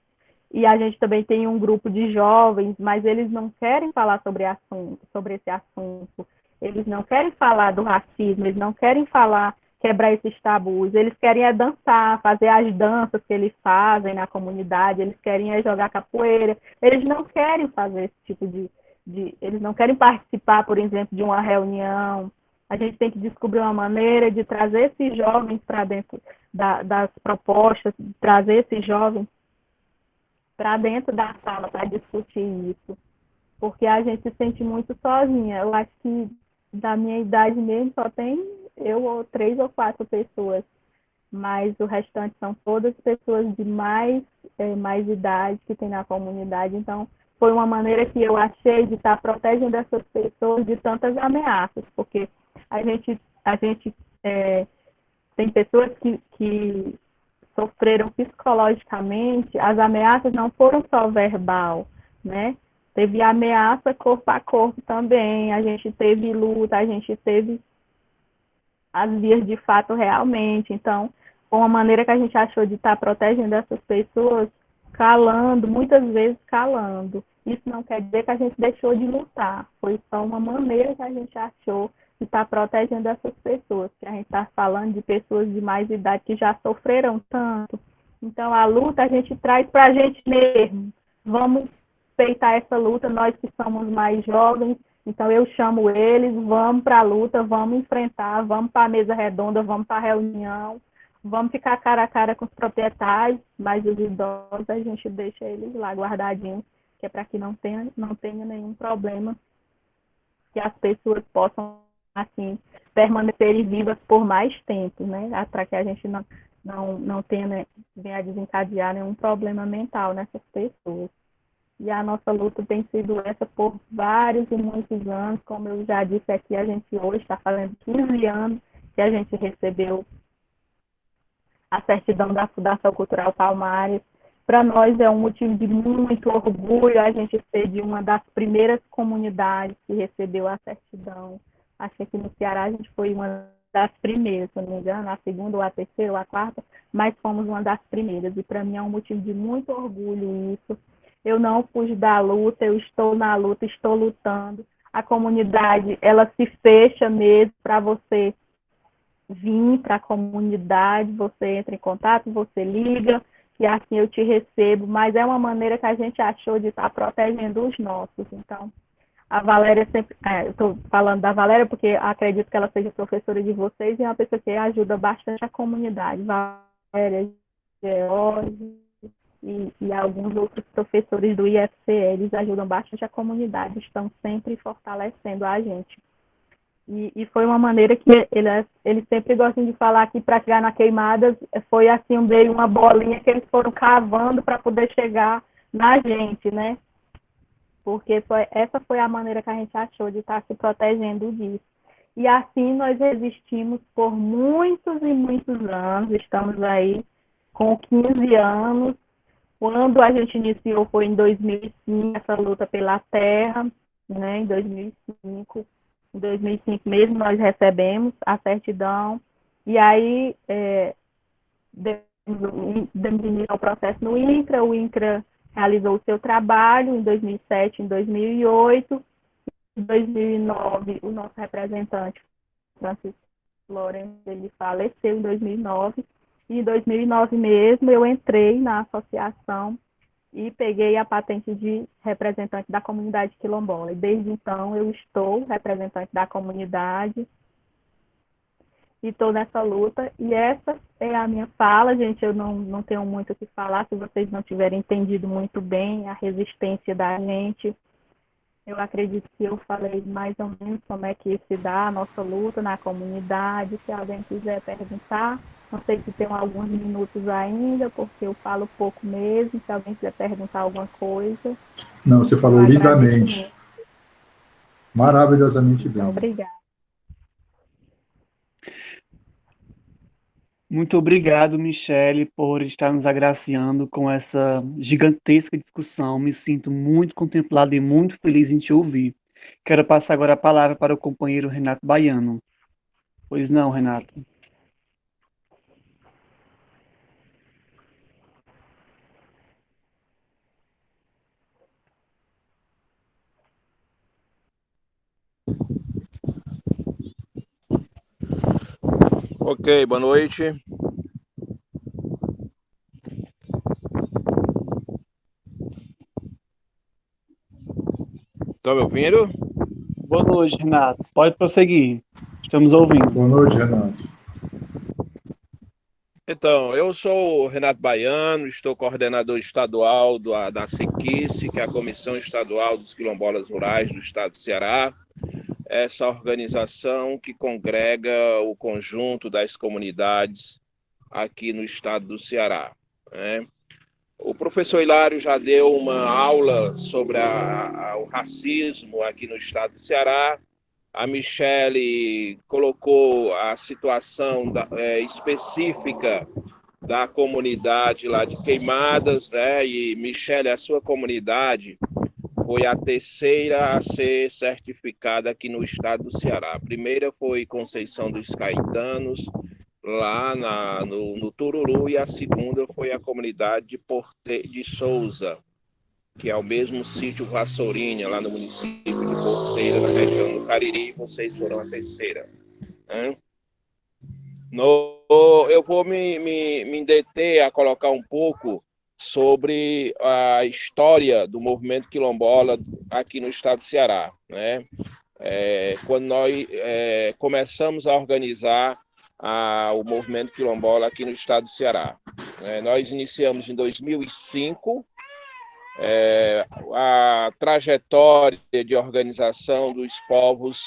[SPEAKER 5] e a gente também tem um grupo de jovens, mas eles não querem falar sobre esse assunto. Eles não querem falar do racismo, eles não querem quebrar esses tabus. Eles querem dançar, fazer as danças que eles fazem na comunidade, eles querem jogar capoeira. Eles não querem fazer esse tipo eles não querem participar, por exemplo, de uma reunião. A gente tem que descobrir uma maneira de trazer esses jovens para dentro das propostas, trazer esses jovens para dentro da sala para discutir isso, porque a gente se sente muito sozinha. Eu acho que da minha idade mesmo só tem eu ou 3 ou 4 pessoas, mas o restante são todas pessoas de mais idade que tem na comunidade. Então, foi uma maneira que eu achei de estar protegendo essas pessoas de tantas ameaças, porque a gente tem pessoas que sofreram psicologicamente. As ameaças não foram só verbal, né? Teve ameaça corpo a corpo também, a gente teve luta, a gente teve as vias de fato realmente. Então, foi uma maneira que a gente achou de estar protegendo essas pessoas, calando, muitas vezes calando. Isso não quer dizer que a gente deixou de lutar, foi só uma maneira que a gente achou de estar protegendo essas pessoas, que a gente está falando de pessoas de mais idade que já sofreram tanto. Então, a luta a gente traz para a gente mesmo. Vamos respeitar essa luta, nós que somos mais jovens. Então, eu chamo eles, vamos para a luta, vamos enfrentar, vamos para a mesa redonda, vamos para a reunião, vamos ficar cara a cara com os proprietários, mas os idosos a gente deixa eles lá guardadinhos, que é para que não tenha nenhum problema, que as pessoas possam, assim, permanecerem vivas por mais tempo, né? Para que a gente não tenha, né, venha a desencadear nenhum problema mental nessas pessoas. E a nossa luta tem sido essa por vários e muitos anos. Como eu já disse aqui, a gente hoje está fazendo 15 anos que a gente recebeu a certidão da Fundação Cultural Palmares. Para nós é um motivo de muito orgulho a gente ser de uma das primeiras comunidades que recebeu a certidão. Acho que aqui no Ceará a gente foi uma das primeiras, se não me engano, a segunda ou a terceira ou a quarta, mas fomos uma das primeiras. E para mim é um motivo de muito orgulho isso. Eu não fujo da luta, eu estou na luta, estou lutando. A comunidade, ela se fecha mesmo para você vir para a comunidade, você entra em contato, você liga, e assim eu te recebo, mas é uma maneira que a gente achou de estar protegendo os nossos. Então, a Valéria sempre, eu estou falando da Valéria porque acredito que ela seja professora de vocês e é uma pessoa que ajuda bastante a comunidade. Valéria, George e alguns outros professores do IFCE, eles ajudam bastante a comunidade, estão sempre fortalecendo a gente. E foi uma maneira que eles sempre gostam de falar que para chegar na Queimadas foi assim, meio uma bolinha que eles foram cavando para poder chegar na gente, né? Porque essa foi a maneira que a gente achou de estar se protegendo disso. E assim nós resistimos por muitos e muitos anos, estamos aí com 15 anos. Quando a gente iniciou foi em 2005, essa luta pela terra, né, em 2005. Em 2005 mesmo nós recebemos a certidão, e aí demos início ao processo no INCRA, o INCRA realizou o seu trabalho em 2007, em 2008, em 2009 o nosso representante, Francisco Lourenço, ele faleceu em 2009, e em 2009 mesmo eu entrei na associação e peguei a patente de representante da comunidade quilombola. E desde então eu estou representante da comunidade e estou nessa luta. E essa é a minha fala, gente. Eu não tenho muito o que falar. Se vocês não tiverem entendido muito bem a resistência da gente, eu acredito que eu falei mais ou menos como é que se dá a nossa luta na comunidade. Se alguém quiser perguntar, não sei se tem alguns minutos ainda, porque eu falo pouco mesmo. Se alguém quiser perguntar alguma coisa.
[SPEAKER 3] Não, você falou lindamente.
[SPEAKER 5] Muito.
[SPEAKER 3] Maravilhosamente bem.
[SPEAKER 5] Obrigada.
[SPEAKER 2] Muito obrigado, Michele, por estar nos agraciando com essa gigantesca discussão. Me sinto muito contemplado e muito feliz em te ouvir. Quero passar agora a palavra para o companheiro Renato Baiano. Pois não, Renato?
[SPEAKER 6] Ok, boa noite. Estão me ouvindo?
[SPEAKER 2] Boa noite, Renato. Pode prosseguir. Estamos ouvindo.
[SPEAKER 3] Boa noite, Renato.
[SPEAKER 6] Então, eu sou o Renato Baiano, estou coordenador estadual da SEQUICE, que é a Comissão Estadual dos Quilombolas Rurais do Estado do Ceará. Essa organização que congrega o conjunto das comunidades aqui no estado do Ceará, né? O professor Hilário já deu uma aula sobre o racismo aqui no estado do Ceará. A Michele colocou a situação específica da comunidade lá de Queimadas, né? E Michele, a sua comunidade foi a terceira a ser certificada aqui no estado do Ceará. A primeira foi Conceição dos Caetanos, lá no Tururu, e a segunda foi a comunidade de Souza, que é o mesmo sítio Vassourinha, lá no município de Porteira, na região do Cariri, e vocês foram a terceira. Né? Eu vou me deter a colocar um pouco sobre a história do movimento quilombola aqui no estado do Ceará. Né? Quando nós começamos a organizar o movimento quilombola aqui no estado do Ceará. Nós iniciamos em 2005, a trajetória de organização dos povos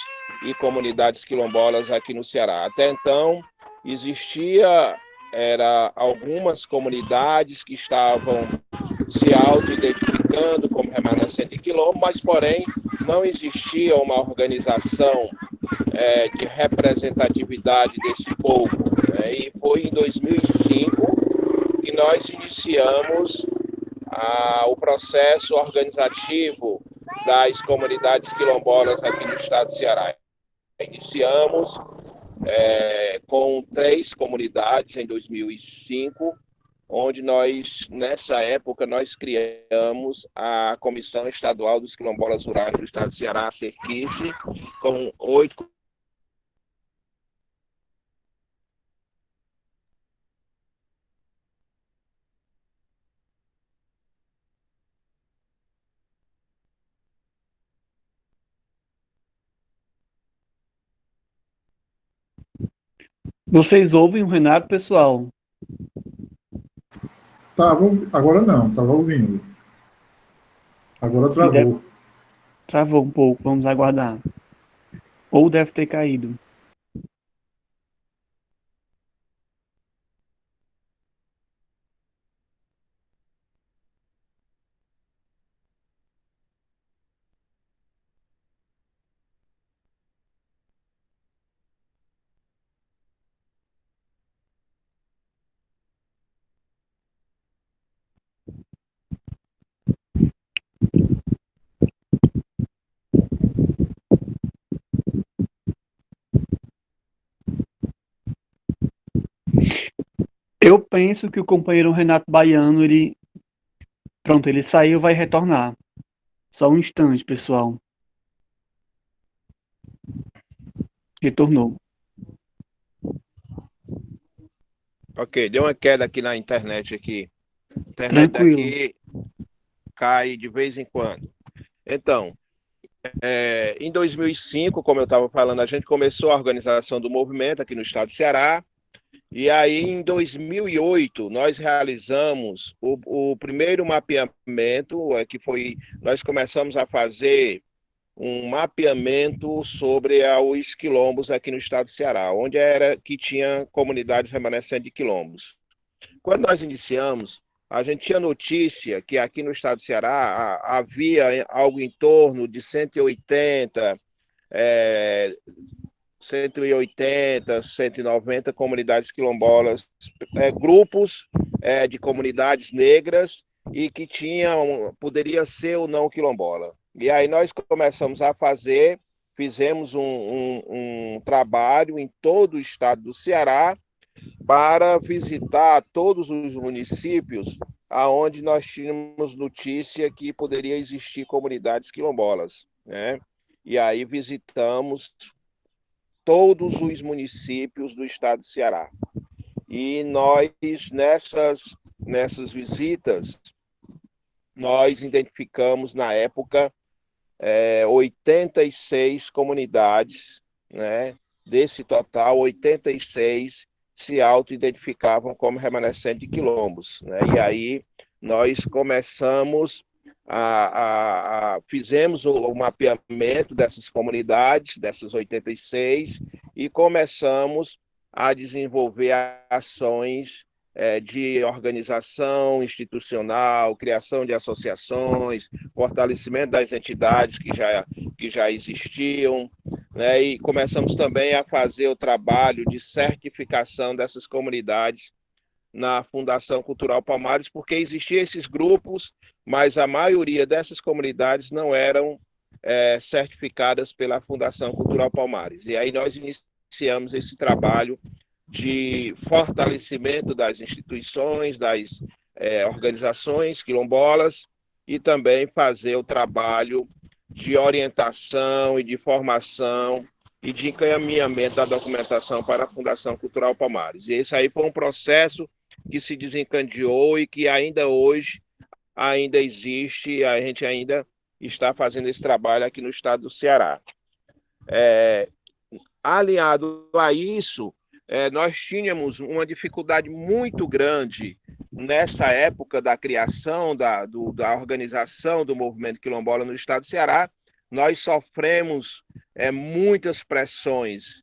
[SPEAKER 6] e comunidades quilombolas aqui no Ceará. Até então, existia algumas comunidades que estavam se auto-identificando como remanescente de quilombo, mas, porém, não existia uma organização de representatividade desse povo. E foi em 2005 que nós iniciamos o processo organizativo das comunidades quilombolas aqui no estado do Ceará. Iniciamos com 3 comunidades em 2005, onde nessa época, nós criamos a Comissão Estadual dos Quilombolas Rurais do Estado do Ceará, a SEQUICE, com 8.
[SPEAKER 2] Vocês ouvem o Renato, pessoal?
[SPEAKER 3] Agora não, estava ouvindo. Agora travou.
[SPEAKER 2] Travou um pouco, vamos aguardar. Ou deve ter caído. Eu penso que o companheiro Renato Baiano, pronto, ele saiu, vai retornar. Só um instante, pessoal. Retornou.
[SPEAKER 6] Ok, deu uma queda aqui na internet aqui. A internet
[SPEAKER 2] Tranquilo.
[SPEAKER 6] daqui cai de vez em quando. Então, em 2005, como eu estava falando, a gente começou a organização do movimento aqui no estado do Ceará. E aí, em 2008, nós realizamos o primeiro mapeamento, nós começamos a fazer um mapeamento sobre os quilombos aqui no estado do Ceará, onde era que tinha comunidades remanescentes de quilombos. Quando nós iniciamos, a gente tinha notícia que aqui no estado do Ceará havia algo em torno de 190 comunidades quilombolas, grupos de comunidades negras e que poderia ser ou não quilombola. E aí nós começamos a fizemos um trabalho em todo o estado do Ceará para visitar todos os municípios aonde nós tínhamos notícia que poderia existir comunidades quilombolas, né? E aí visitamos todos os municípios do estado do Ceará. E nós, nessas visitas, nós identificamos, na época, 86 comunidades, né? Desse total, 86 se auto-identificavam como remanescentes de quilombos, né? E aí nós fizemos o mapeamento dessas comunidades, dessas 86, e começamos a desenvolver ações de organização institucional, criação de associações, fortalecimento das entidades que já existiam, né? E começamos também a fazer o trabalho de certificação dessas comunidades na Fundação Cultural Palmares, porque existiam esses grupos, mas a maioria dessas comunidades não eram certificadas pela Fundação Cultural Palmares. E aí nós iniciamos esse trabalho de fortalecimento das instituições, das organizações quilombolas, e também fazer o trabalho de orientação e de formação e de encaminhamento da documentação para a Fundação Cultural Palmares. E esse aí foi um processo que se desencadeou e que ainda hoje ainda existe, a gente ainda está fazendo esse trabalho aqui no estado do Ceará. Alinhado a isso, nós tínhamos uma dificuldade muito grande nessa época da criação, da organização do movimento quilombola no estado do Ceará. Nós sofremos muitas pressões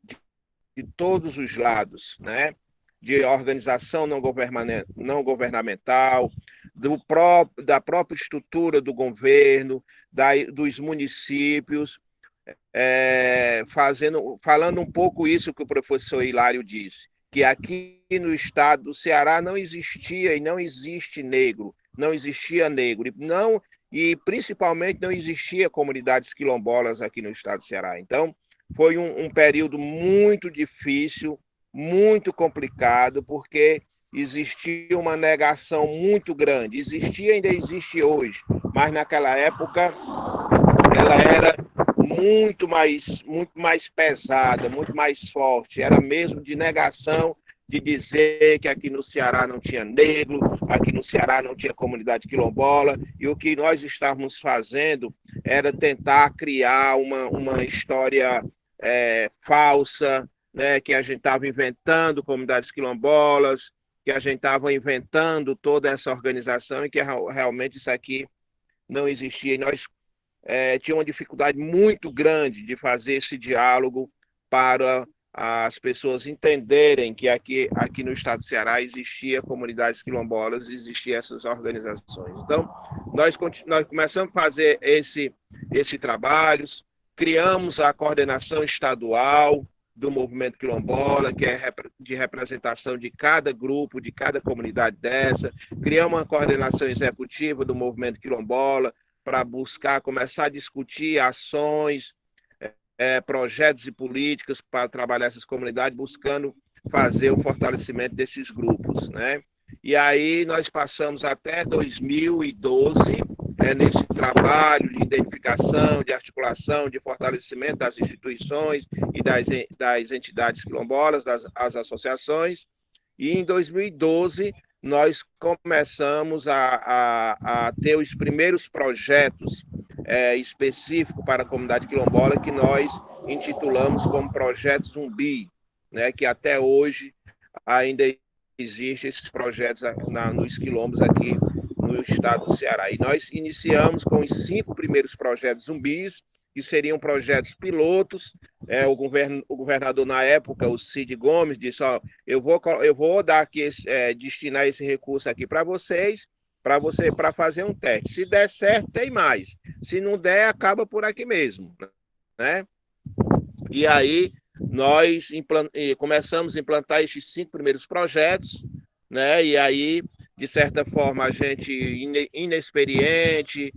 [SPEAKER 6] de todos os lados, né? De organização não governamental, da própria estrutura do governo, dos municípios, falando um pouco isso que o professor Hilário disse, que aqui no estado do Ceará não existia e não existe negro, não existia negro, e principalmente não existia comunidades quilombolas aqui no estado do Ceará. Então, foi um período muito difícil, muito complicado, porque existia uma negação muito grande. Existia, ainda existe hoje, mas naquela época ela era muito mais pesada, muito mais forte. Era mesmo de negação, de dizer que aqui no Ceará não tinha negro, aqui no Ceará não tinha comunidade quilombola, e o que nós estávamos fazendo era tentar criar uma história falsa, né, que a gente estava inventando comunidades quilombolas, que a gente estava inventando toda essa organização e que realmente isso aqui não existia. E nós tinham uma dificuldade muito grande de fazer esse diálogo para as pessoas entenderem que aqui no estado do Ceará existia comunidades quilombolas, existiam essas organizações. Então, nós começamos a fazer esse trabalho, criamos a coordenação estadual do movimento quilombola, que é de representação de cada grupo, de cada comunidade dessa, criamos uma coordenação executiva do movimento quilombola para começar a discutir ações, projetos e políticas para trabalhar essas comunidades, buscando fazer o fortalecimento desses grupos, né? E aí nós passamos até 2012, nesse trabalho de identificação, de articulação, de fortalecimento das instituições e das entidades quilombolas, das associações, e em 2012 nós começamos a ter os primeiros projetos específico para a comunidade quilombola, que nós intitulamos como Projeto Zumbi, né, que até hoje ainda existem esses projetos nos quilombos aqui no estado do Ceará. E nós iniciamos com os 5 primeiros projetos zumbis, que seriam projetos pilotos. O governador na época, o Cid Gomes, disse: eu vou dar aqui destinar esse recurso aqui para vocês, para fazer um teste. Se der certo, tem mais. Se não der, acaba por aqui mesmo, né? E aí nós começamos a implantar esses 5 primeiros projetos, né? E aí, de certa forma, a gente inexperiente,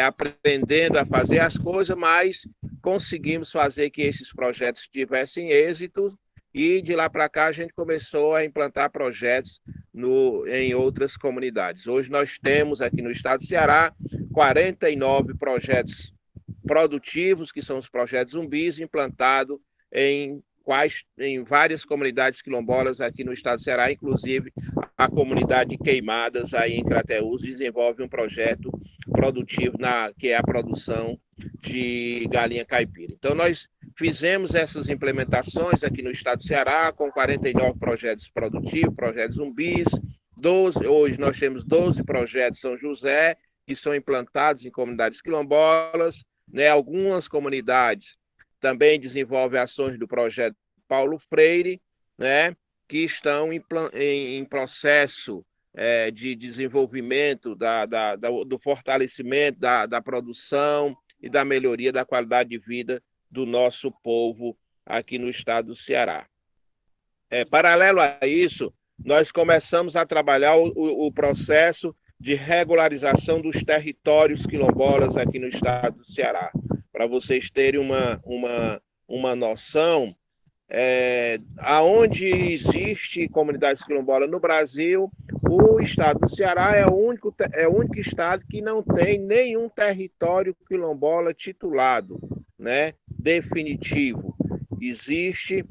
[SPEAKER 6] aprendendo a fazer as coisas, mas conseguimos fazer que esses projetos tivessem êxito. E de lá para cá a gente começou a implantar projetos em outras comunidades. Hoje nós temos aqui no estado do Ceará 49 projetos produtivos, que são os projetos zumbis, implantados em várias comunidades quilombolas aqui no estado do Ceará, inclusive a comunidade de Queimadas, aí em Crateús, desenvolve um projeto produtivo, que é a produção de galinha caipira. Então, nós fizemos essas implementações aqui no estado do Ceará, com 49 projetos produtivos, projetos zumbis. Hoje nós temos 12 projetos São José, que são implantados em comunidades quilombolas, né? Algumas comunidades também desenvolvem ações do projeto Paulo Freire, né? Que estão em processo de desenvolvimento do fortalecimento da produção e da melhoria da qualidade de vida do nosso povo aqui no estado do Ceará. Paralelo a isso, nós começamos a trabalhar o processo de regularização dos territórios quilombolas aqui no estado do Ceará. Para vocês terem uma noção, aonde existe comunidades quilombolas no Brasil, o estado do Ceará é o único estado que não tem nenhum território quilombola titulado, né, definitivo. Existe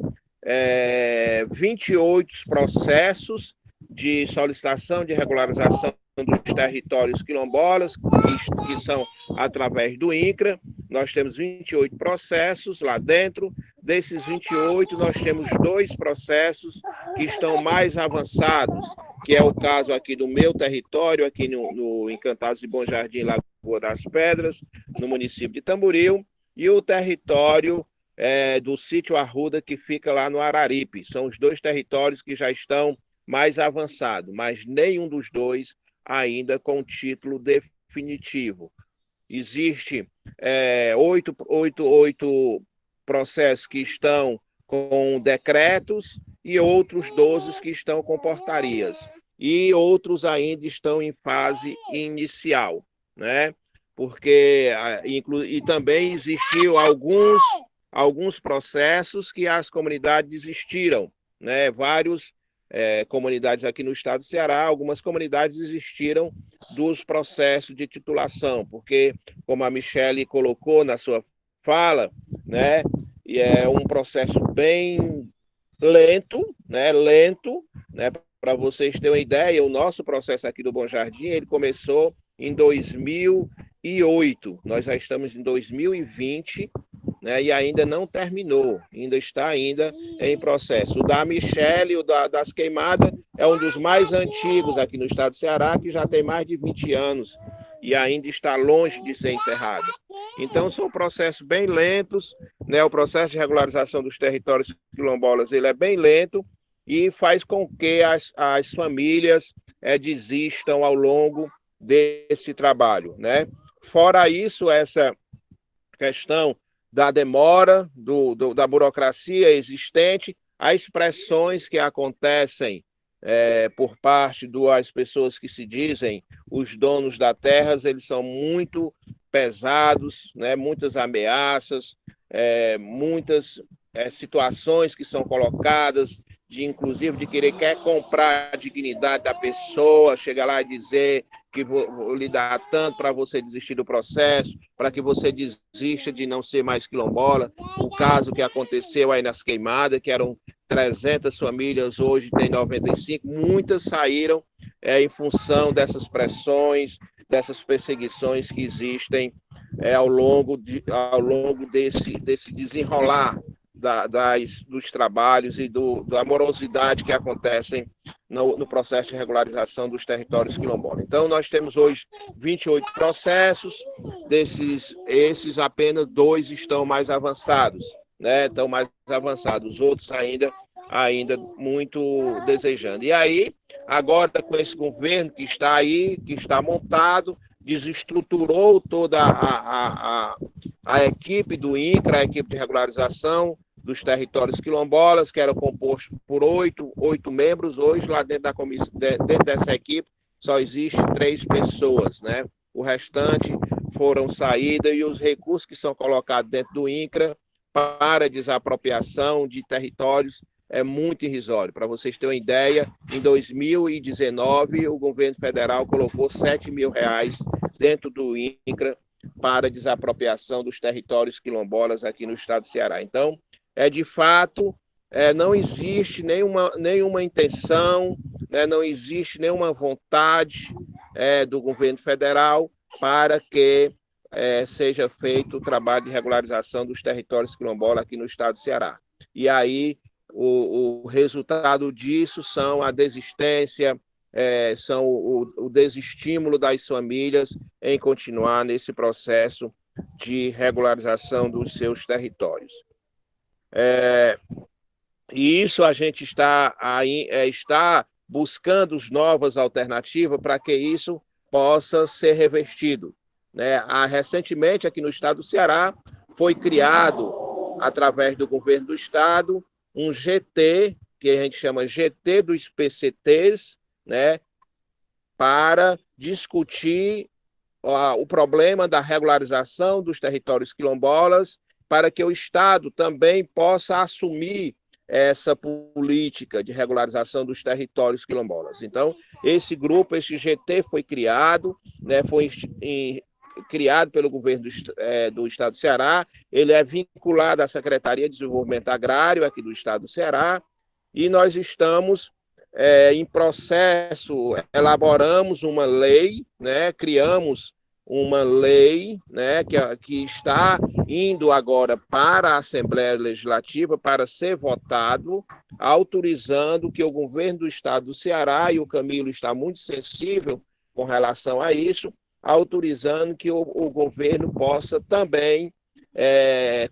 [SPEAKER 6] 28 processos de solicitação de regularização dos territórios quilombolas, que são através do INCRA. Nós temos 28 processos lá dentro. Desses 28, nós temos 2 processos que estão mais avançados, que é o caso aqui do meu território, aqui no Encantados de Bom Jardim, Lagoa das Pedras, no município de Tamboril, e o território do sítio Arruda, que fica lá no Araripe. São os 2 territórios que já estão mais avançados, mas nenhum dos 2 ainda com título definitivo. Existe 8 processos que estão com decretos e outros 12 que estão com portarias. E outros ainda estão em fase inicial, né? Porque e também existiu alguns processos que as comunidades desistiram, né? Vários comunidades aqui no estado do Ceará, algumas comunidades desistiram dos processos de titulação, porque, como a Michele colocou na sua fala, né, e é um processo bem lento, né, para vocês terem uma ideia, o nosso processo aqui do Bom Jardim, ele começou em 2008, nós já estamos em 2020, né, e ainda não terminou, ainda está em processo. O da Michele, o das Queimadas, é um dos mais antigos aqui no estado do Ceará, que já tem mais de 20 anos e ainda está longe de ser encerrado. Então, são processos bem lentos, né? O processo de regularização dos territórios quilombolas ele é bem lento e faz com que as famílias desistam ao longo desse trabalho, né? Fora isso, essa questão da demora, da burocracia existente, as pressões que acontecem por parte das pessoas que se dizem os donos da terra, eles são muito pesados, né? Muitas ameaças, muitas situações que são colocadas, inclusive de quer comprar a dignidade da pessoa, chegar lá e dizer que vou lhe dar tanto para você desistir do processo, para que você desista de não ser mais quilombola. O caso que aconteceu aí nas Queimadas, que eram 300 famílias, hoje tem 95, muitas saíram em função dessas pressões, dessas perseguições que existem ao longo desse desenrolar dos trabalhos e da morosidade que acontecem no processo de regularização dos territórios quilombolas. Então, nós temos hoje 28 processos, esses apenas 2 estão mais avançados, né? Estão mais avançados, os outros ainda muito desejando. E aí, agora com esse governo que está aí, que está montado, desestruturou toda a equipe do INCRA, a equipe de regularização dos territórios quilombolas, que era composto por 8 membros. Hoje, lá dentro dentro dessa equipe, só existe 3 pessoas, né? O restante foram saídas e os recursos que são colocados dentro do INCRA para desapropriação de territórios é muito irrisório. Para vocês terem uma ideia, em 2019, o governo federal colocou R$7 mil dentro do INCRA para desapropriação dos territórios quilombolas aqui no estado do Ceará. Então, de fato, não existe nenhuma intenção, né, não existe nenhuma vontade do governo federal para que seja feito o trabalho de regularização dos territórios quilombolas aqui no estado do Ceará. E aí, o resultado disso são a desistência, são o desestímulo das famílias em continuar nesse processo de regularização dos seus territórios. E isso a gente está buscando novas alternativas para que isso possa ser revertido, né? Recentemente, aqui no estado do Ceará, foi criado, através do governo do estado, um GT, que a gente chama GT dos PCTs, né, para discutir o problema da regularização dos territórios quilombolas, para que o Estado também possa assumir essa política de regularização dos territórios quilombolas. Então, esse grupo, esse GT foi criado, né, foi criado pelo governo do estado do Ceará, ele é vinculado à Secretaria de Desenvolvimento Agrário aqui do estado do Ceará, e nós estamos em processo, elaboramos uma lei, né, criamos uma lei, né, que está indo agora para a Assembleia Legislativa para ser votado, autorizando que o governo do estado do Ceará, e o Camilo está muito sensível com relação a isso, autorizando que o governo possa também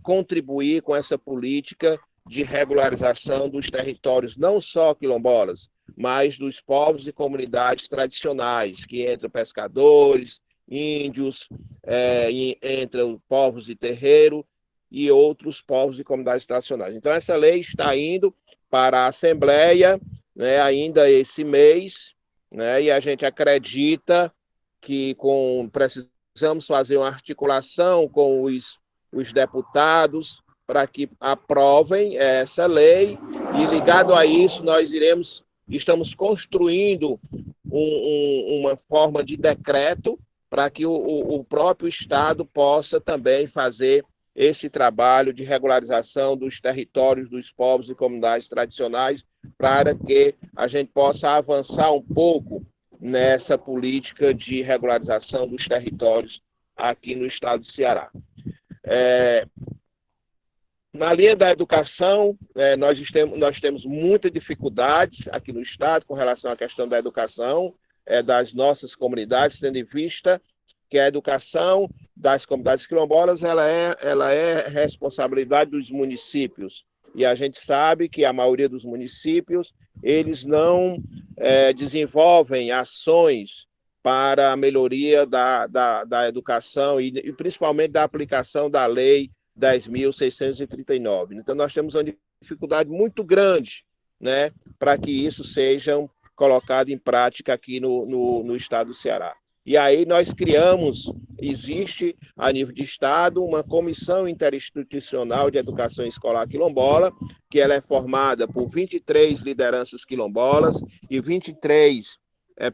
[SPEAKER 6] contribuir com essa política de regularização dos territórios, não só quilombolas, mas dos povos e comunidades tradicionais, que entram pescadores, índios, entram povos de terreiro e outros povos e comunidades tradicionais. Então, essa lei está indo para a Assembleia, né, ainda esse mês, né, e a gente acredita que precisamos fazer uma articulação com os deputados para que aprovem essa lei, e ligado a isso nós estamos construindo uma forma de decreto para que o próprio Estado possa também fazer esse trabalho de regularização dos territórios dos povos e comunidades tradicionais, para que a gente possa avançar um pouco nessa política de regularização dos territórios aqui no estado do Ceará. Na linha da educação, nós temos muitas dificuldades aqui no estado com relação à questão da educação das nossas comunidades, tendo em vista que a educação das comunidades quilombolas, ela é responsabilidade dos municípios. E a gente sabe que a maioria dos municípios, eles não desenvolvem ações para a melhoria da educação e principalmente da aplicação da Lei 10.639. Então, nós temos uma dificuldade muito grande, né, para que isso seja colocado em prática aqui no estado do Ceará. E aí nós existe a nível de estado, uma comissão interinstitucional de educação escolar quilombola, que ela é formada por 23 lideranças quilombolas e 23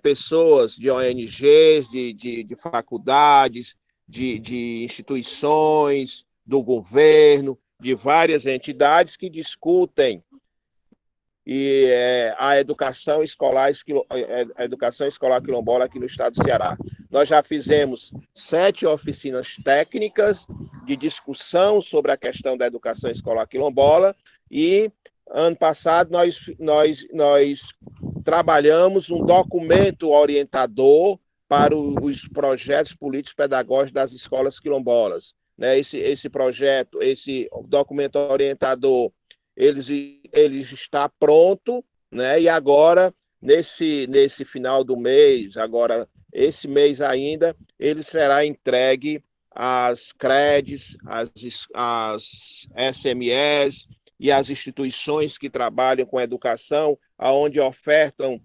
[SPEAKER 6] pessoas de ONGs, de faculdades, de instituições, do governo, de várias entidades que discutem a educação escolar quilombola aqui no estado do Ceará. Nós já fizemos 7 oficinas técnicas de discussão sobre a questão da educação escolar quilombola e ano passado nós trabalhamos um documento orientador para os projetos políticos pedagógicos das escolas quilombolas. Né? Esse projeto, esse documento orientador, ele está pronto, né? E agora, nesse final do mês, agora, esse mês ainda, ele será entregue às CREDs, às SMEs e às instituições que trabalham com educação, aonde ofertam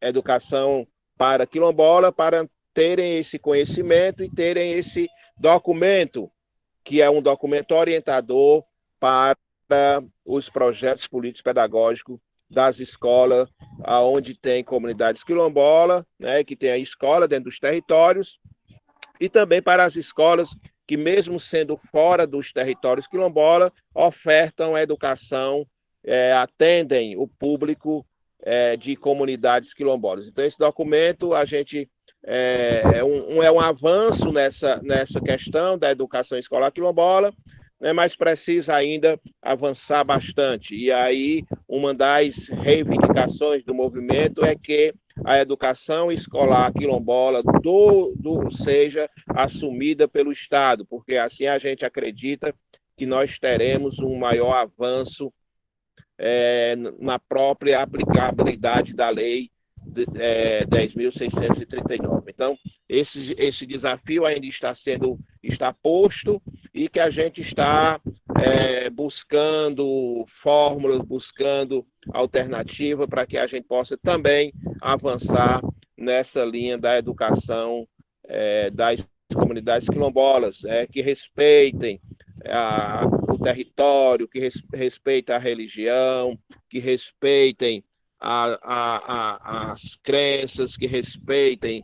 [SPEAKER 6] educação para quilombola, para terem esse conhecimento e terem esse documento, que é um documento orientador para os projetos políticos pedagógicos das escolas, onde tem comunidades quilombolas, né, que tem a escola dentro dos territórios, e também para as escolas que, mesmo sendo fora dos territórios quilombolas, ofertam educação, atendem o público de comunidades quilombolas. Então, esse documento, a gente é um avanço nessa questão da educação escolar quilombola, né, mas precisa ainda avançar bastante. E aí, uma das reivindicações do movimento é que a educação escolar quilombola seja assumida pelo Estado, porque assim a gente acredita que nós teremos um maior avanço na própria aplicabilidade da lei 10.639. Então, esse desafio ainda está posto e que a gente está buscando fórmulas, buscando alternativa para que a gente possa também avançar nessa linha da educação das comunidades quilombolas, que respeitem o território, que respeitem a religião, que respeitem as crenças, que respeitem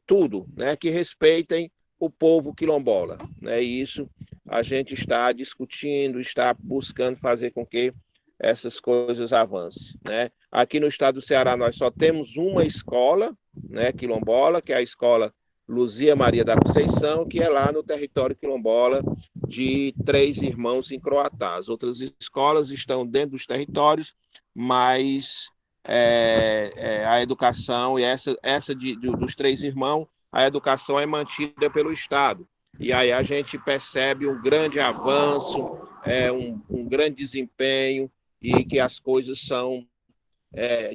[SPEAKER 6] tudo, né? Que respeitem o povo quilombola. Né? E isso a gente está discutindo, está buscando fazer com que essas coisas avancem. Né? Aqui no estado do Ceará nós só temos uma escola, né, quilombola, que é a escola Luzia Maria da Conceição, que é lá no território quilombola de Três Irmãos em Croatá. As outras escolas estão dentro dos territórios, mas a educação, e essa dos Três Irmãos, a educação é mantida pelo Estado. E aí a gente percebe um grande avanço, um grande desempenho, e que as coisas são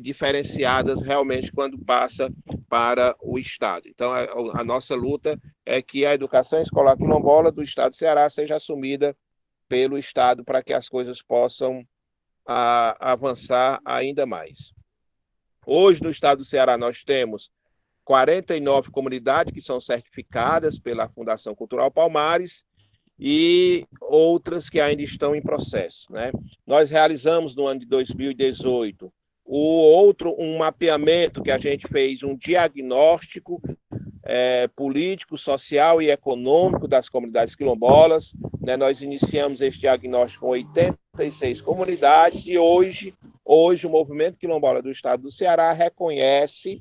[SPEAKER 6] diferenciadas realmente quando passa para o Estado. Então, a nossa luta é que a educação escolar quilombola do Estado do Ceará seja assumida pelo Estado para que as coisas possam avançar ainda mais. Hoje, no Estado do Ceará, nós temos 49 comunidades que são certificadas pela Fundação Cultural Palmares e outras que ainda estão em processo. Né? Nós realizamos, no ano de 2018, um mapeamento que a gente fez, um diagnóstico político, social e econômico das comunidades quilombolas. Né? Nós iniciamos esse diagnóstico com 86 comunidades e hoje o Movimento Quilombola do Estado do Ceará reconhece,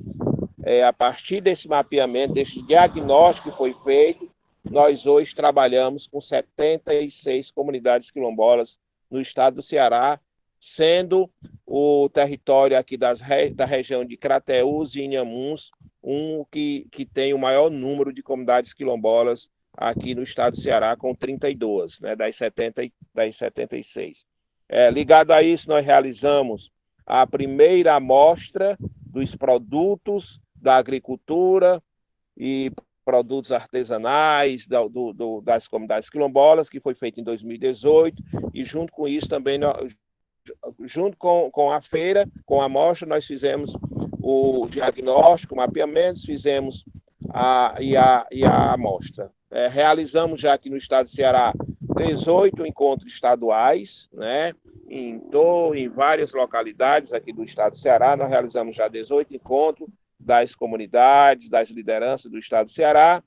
[SPEAKER 6] a partir desse mapeamento, desse diagnóstico que foi feito, nós hoje trabalhamos com 76 comunidades quilombolas no estado do Ceará, sendo o território aqui da região de Crateús e Inhamuns um que tem o maior número de comunidades quilombolas aqui no estado do Ceará, com 32, né, das 76. Ligado a isso, nós realizamos a primeira amostra dos produtos da agricultura e produtos artesanais das comunidades quilombolas, que foi feito em 2018, e junto com isso também, junto com a feira, com a amostra, nós fizemos o diagnóstico, o mapeamento, fizemos a amostra. Realizamos já aqui no estado do Ceará 18 encontros estaduais, né? Em várias localidades aqui do estado do Ceará, nós realizamos já 18 encontros das comunidades, das lideranças do estado do Ceará,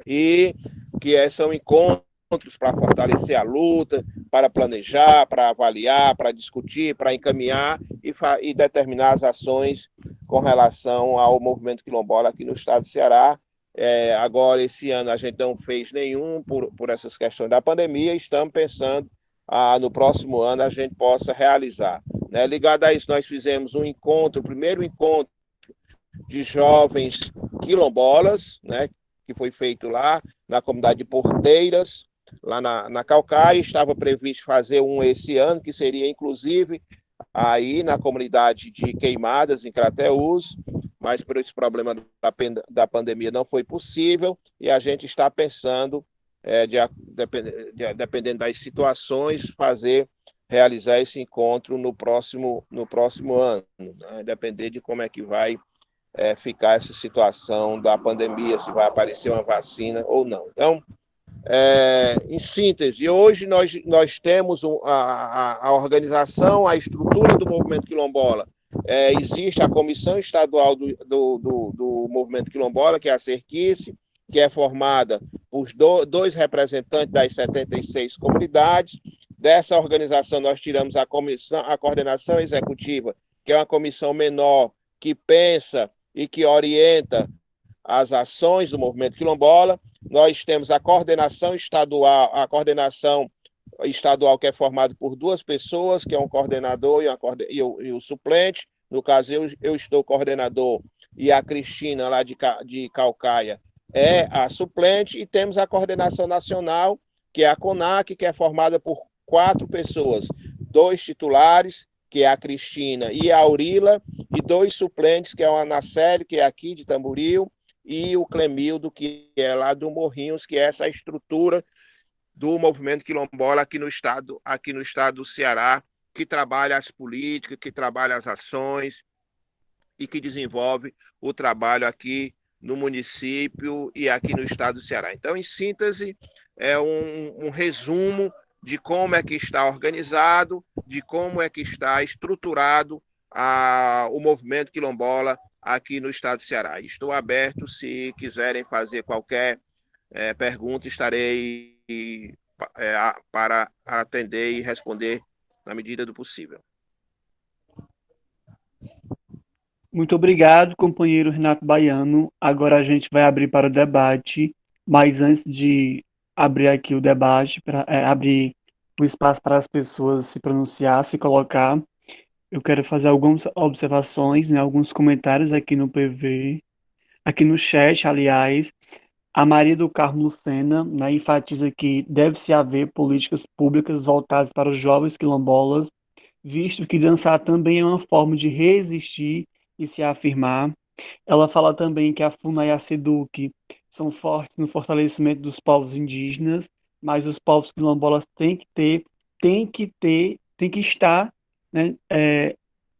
[SPEAKER 6] e que são encontros para fortalecer a luta, para planejar, para avaliar, para discutir, para encaminhar e determinar as ações com relação ao movimento quilombola aqui no estado do Ceará. Agora, esse ano, a gente não fez nenhum por essas questões da pandemia, estamos pensando no próximo ano a gente possa realizar. Né? Ligado a isso, nós fizemos um encontro, o primeiro encontro de jovens quilombolas, né, que foi feito lá na comunidade de Porteiras, lá na Caucaia. Estava previsto fazer um esse ano, que seria inclusive aí na comunidade de Queimadas, em Crateús, mas por esse problema da pandemia não foi possível, e a gente está pensando, dependendo das situações, realizar esse encontro no próximo ano, né? Depender de como é que vai ficar essa situação da pandemia, se vai aparecer uma vacina ou não. Então, em síntese, hoje nós temos a organização, a estrutura do movimento quilombola. Existe a Comissão Estadual do Movimento Quilombola, que é a Cerquice, que é formada por dois representantes das 76 comunidades. Dessa organização, nós tiramos a coordenação executiva, que é uma comissão menor, que pensa e que orienta as ações do movimento quilombola. Nós temos a coordenação estadual que é formada por duas pessoas, que é um coordenador e o suplente. No caso, eu estou coordenador e a Cristina, lá de Caucaia, é a suplente. E temos a coordenação nacional, que é a CONAC, que é formada por 4 pessoas, 2 titulares, que é a Cristina e a Aurila, e 2 suplentes, que é o Anacélio, que é aqui de Tamboril, e o Clemildo, que é lá do Morrinhos, que é essa estrutura do movimento quilombola aqui no estado do Ceará, que trabalha as políticas, que trabalha as ações e que desenvolve o trabalho aqui no município e aqui no estado do Ceará. Então, em síntese, é um resumo de como é que está organizado, de como é que está estruturado o movimento quilombola aqui no estado do Ceará. Estou aberto, se quiserem fazer qualquer pergunta, estarei para atender e responder na medida do possível.
[SPEAKER 2] Muito obrigado, companheiro Renato Baiano. Agora a gente vai abrir para o debate, mas antes de abrir aqui o debate, abrir o espaço para as pessoas se pronunciar, se colocar, eu quero fazer algumas observações, né, alguns comentários aqui no PV, aqui no chat, aliás. A Maria do Carmo Lucena, né, enfatiza que deve-se haver políticas públicas voltadas para os jovens quilombolas, visto que dançar também é uma forma de resistir e se afirmar. Ela fala também que a FUNA e a SEDUC são fortes no fortalecimento dos povos indígenas, mas os povos quilombolas têm que estar, né,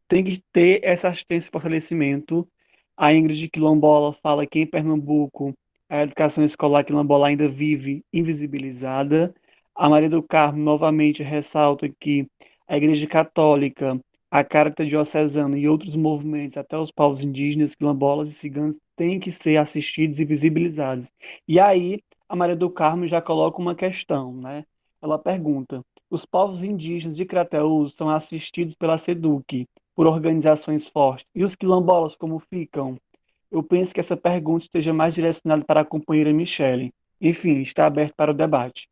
[SPEAKER 2] tem que ter essa assistência e fortalecimento. A Ingrid Quilombola fala que em Pernambuco a educação escolar quilombola ainda vive invisibilizada. A Maria do Carmo novamente ressalta que a Igreja Católica, a Caritas Diocesana e outros movimentos, até os povos indígenas, quilombolas e ciganos, têm que ser assistidos e visibilizados. E aí, a Maria do Carmo já coloca uma questão, né? Ela pergunta: os povos indígenas de Crateús são assistidos pela SEDUC, por organizações fortes, e os quilombolas como ficam? Eu penso que essa pergunta esteja mais direcionada para a companheira Michele. Enfim, está aberto para o debate.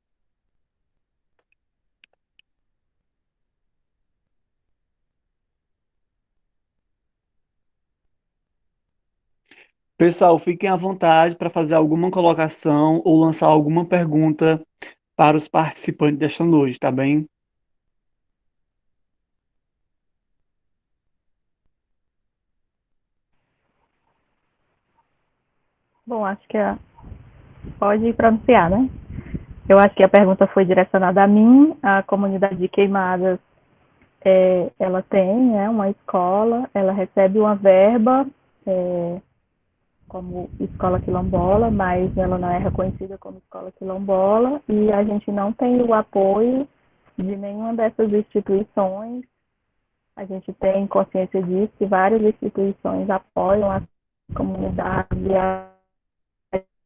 [SPEAKER 2] Pessoal, fiquem à vontade para fazer alguma colocação ou lançar alguma pergunta para os participantes desta noite, tá bem?
[SPEAKER 5] Bom, acho que pode pronunciar, né? Eu acho que a pergunta foi direcionada a mim. A comunidade de Queimadas, ela tem, né, uma escola, ela recebe uma verba como escola quilombola, mas ela não é reconhecida como escola quilombola e a gente não tem o apoio de nenhuma dessas instituições. A gente tem consciência disso, que várias instituições apoiam a comunidade,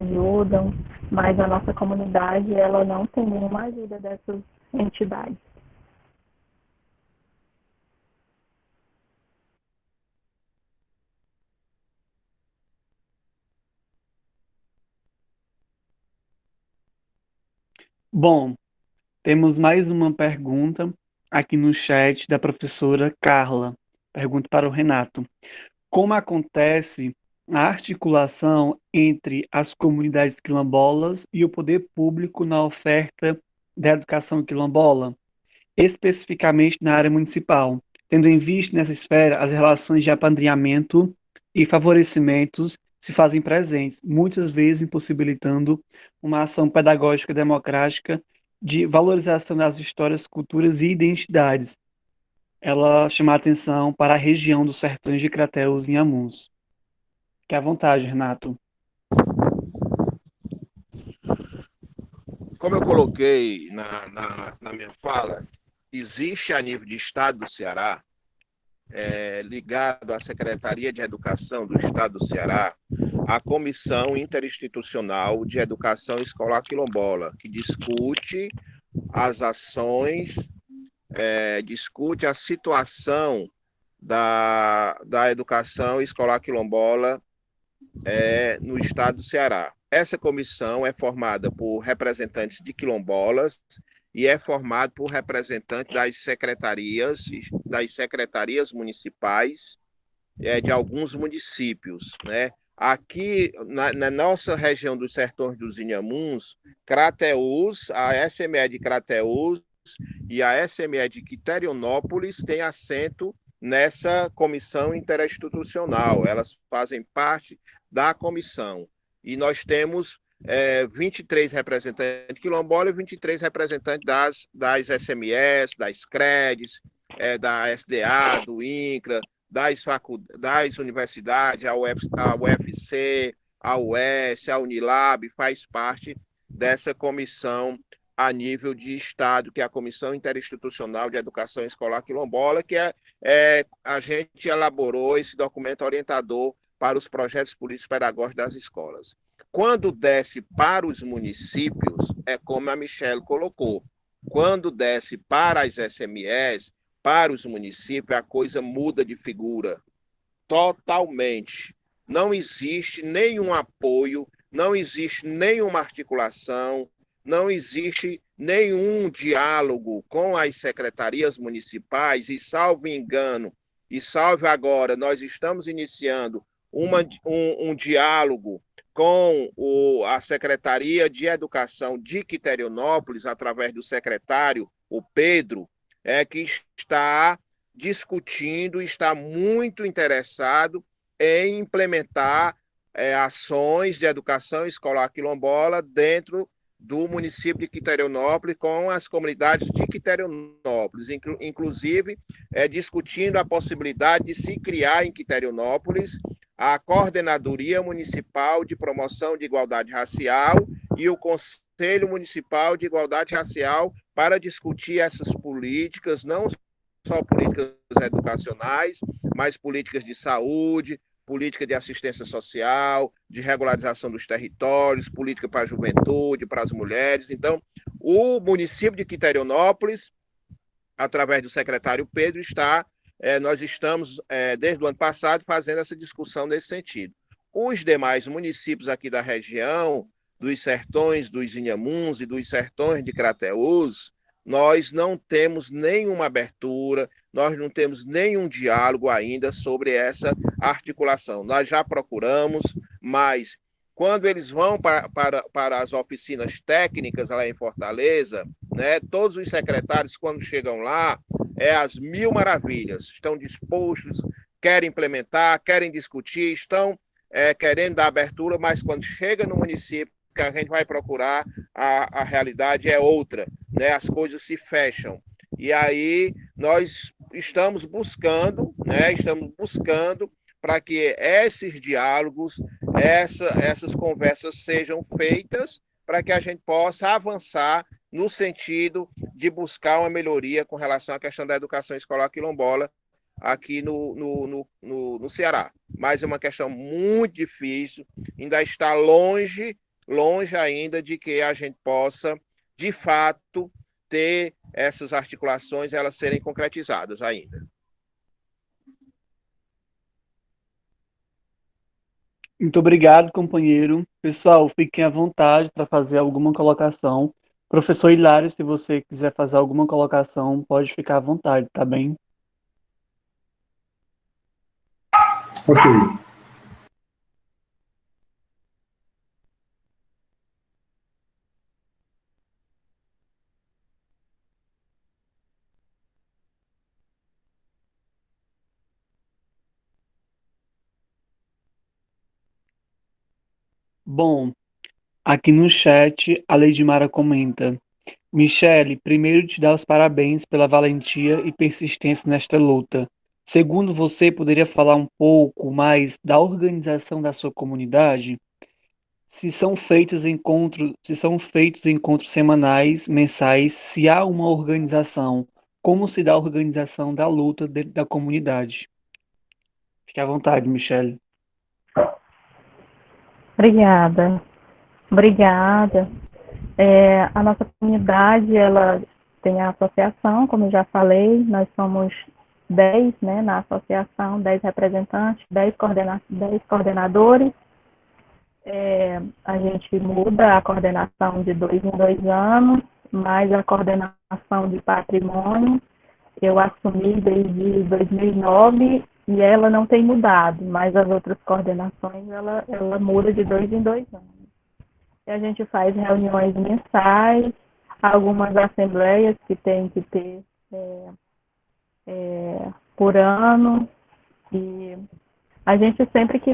[SPEAKER 5] ajudam, mas a nossa comunidade, ela não tem nenhuma ajuda dessas entidades.
[SPEAKER 2] Bom, temos mais uma pergunta aqui no chat da professora Carla. Pergunta para o Renato. Como acontece a articulação entre as comunidades quilombolas e o poder público na oferta da educação quilombola, especificamente na área municipal, tendo em vista nessa esfera as relações de apadrinhamento e favorecimentos se fazem presentes, muitas vezes impossibilitando uma ação pedagógica democrática de valorização das histórias, culturas e identidades. Ela chama a atenção para a região dos sertões de Crateús e Inhamuns. Fique à vontade, Renato.
[SPEAKER 6] Como eu coloquei na minha fala, existe a nível de Estado do Ceará, ligado à Secretaria de Educação do Estado do Ceará, a Comissão Interinstitucional de Educação Escolar Quilombola, que discute as ações, discute a situação da educação escolar quilombola no estado do Ceará. Essa comissão é formada por representantes de quilombolas e é formada por representantes das secretarias municipais de alguns municípios, né? Aqui, na nossa região dos Sertões dos Inhamuns, Crateús, a SME de Crateús e a SME de Quiterianópolis têm assento nessa comissão interinstitucional. Elas fazem parte da comissão. E nós temos 23 representantes quilombolas e 23 representantes das SMEs, das CREDs, da SDA, do INCRA, das universidades, a UFC, a UES, a Unilab, faz parte dessa comissão a nível de Estado, que é a Comissão Interinstitucional de Educação Escolar Quilombola, que a gente elaborou esse documento orientador para os projetos políticos pedagógicos das escolas. Quando desce para os municípios, é como a Michelle colocou, quando desce para as SMEs, para os municípios, a coisa muda de figura totalmente. Não existe nenhum apoio, não existe nenhuma articulação, não existe nenhum diálogo com as secretarias municipais e, salvo engano, e salvo agora, nós estamos iniciando um diálogo com a Secretaria de Educação de Quiterianópolis, através do secretário, o Pedro, que está discutindo, está muito interessado em implementar ações de educação escolar quilombola dentro do município de Quiterianópolis, com as comunidades de Quiterianópolis, inclusive discutindo a possibilidade de se criar em Quiterianópolis a Coordenadoria Municipal de Promoção de Igualdade Racial e o Conselho Municipal de Igualdade Racial para discutir essas políticas, não só políticas educacionais, mas políticas de saúde, política de assistência social, de regularização dos territórios, política para a juventude, para as mulheres. Então, o município de Quiterianópolis, através do secretário Pedro, nós estamos, desde o ano passado, fazendo essa discussão nesse sentido. Os demais municípios aqui da região, dos sertões dos Inhamuns e dos sertões de Crateús, nós não temos nenhuma abertura, nós não temos nenhum diálogo ainda sobre essa articulação. Nós já procuramos, mas quando eles vão para as oficinas técnicas lá em Fortaleza, né, todos os secretários, quando chegam lá, às mil maravilhas, estão dispostos, querem implementar, querem discutir, estão querendo dar abertura, mas quando chega no município, que a gente vai procurar, a realidade é outra, né? As coisas se fecham. E aí nós estamos buscando, né? Estamos buscando para que esses diálogos, essas conversas sejam feitas para que a gente possa avançar no sentido de buscar uma melhoria com relação à questão da educação escolar quilombola aqui no Ceará. Mas é uma questão muito difícil, ainda está longe ainda de que a gente possa, de fato, ter essas articulações, elas serem concretizadas ainda.
[SPEAKER 2] Muito obrigado, companheiro. Pessoal, fiquem à vontade para fazer alguma colocação. Professor Hilário, se você quiser fazer alguma colocação, pode ficar à vontade, tá bem?
[SPEAKER 3] Ok.
[SPEAKER 2] Bom, aqui no chat, a Lady Mara comenta: Michele, primeiro te dar os parabéns pela valentia e persistência nesta luta. Segundo, você poderia falar um pouco mais da organização da sua comunidade? Se são feitos encontros semanais, mensais, se há uma organização, como se dá a organização da luta dentro da comunidade? Fique à vontade, Michele.
[SPEAKER 5] Obrigada. Obrigada. A nossa comunidade, ela tem a associação, como eu já falei, nós somos 10, né, na associação, 10 representantes, 10 coordenadores. A gente muda a coordenação de 2 em 2 anos, mas a coordenação de patrimônio eu assumi desde 2009 e ela não tem mudado, mas as outras coordenações ela muda de 2 em 2 anos. E a gente faz reuniões mensais, algumas assembleias que tem que ter por ano, e a gente sempre que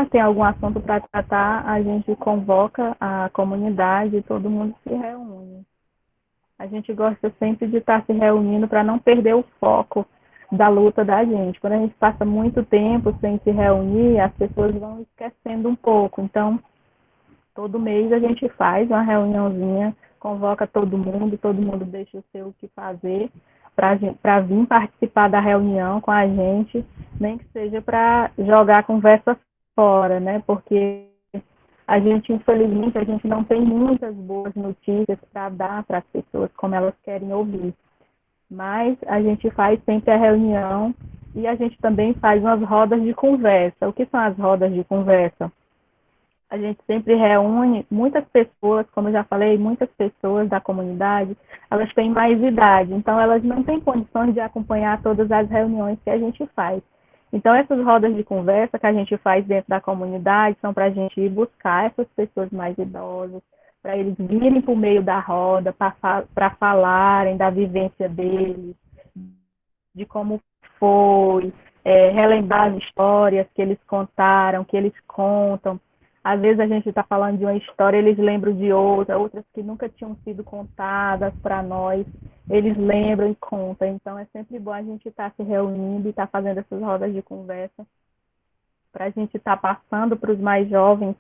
[SPEAKER 5] tem algum assunto para tratar, a gente convoca a comunidade e todo mundo se reúne. A gente gosta sempre de estar se reunindo para não perder o foco da luta da gente. Quando a gente passa muito tempo sem se reunir, as pessoas vão esquecendo um pouco. Então, todo mês a gente faz uma reuniãozinha, convoca todo mundo deixa o seu o que fazer para vir participar da reunião com a gente, nem que seja para jogar a conversa fora, né? Porque a gente, infelizmente, a gente não tem muitas boas notícias para dar para as pessoas como elas querem ouvir. Mas a gente faz sempre a reunião e a gente também faz umas rodas de conversa. O que são as rodas de conversa? A gente sempre reúne muitas pessoas, como eu já falei, muitas pessoas da comunidade, elas têm mais idade, então elas não têm condições de acompanhar todas as reuniões que a gente faz. Então, essas rodas de conversa que a gente faz dentro da comunidade são para a gente ir buscar essas pessoas mais idosas, para eles virem por meio da roda, para falarem da vivência deles, de como foi, relembrar as histórias que eles contaram, que eles contam. Às vezes a gente está falando de uma história, eles lembram de outra, outras que nunca tinham sido contadas para nós, eles lembram e contam. Então é sempre bom a gente estar se reunindo e estar fazendo essas rodas de conversa, para a gente estar passando para os mais jovens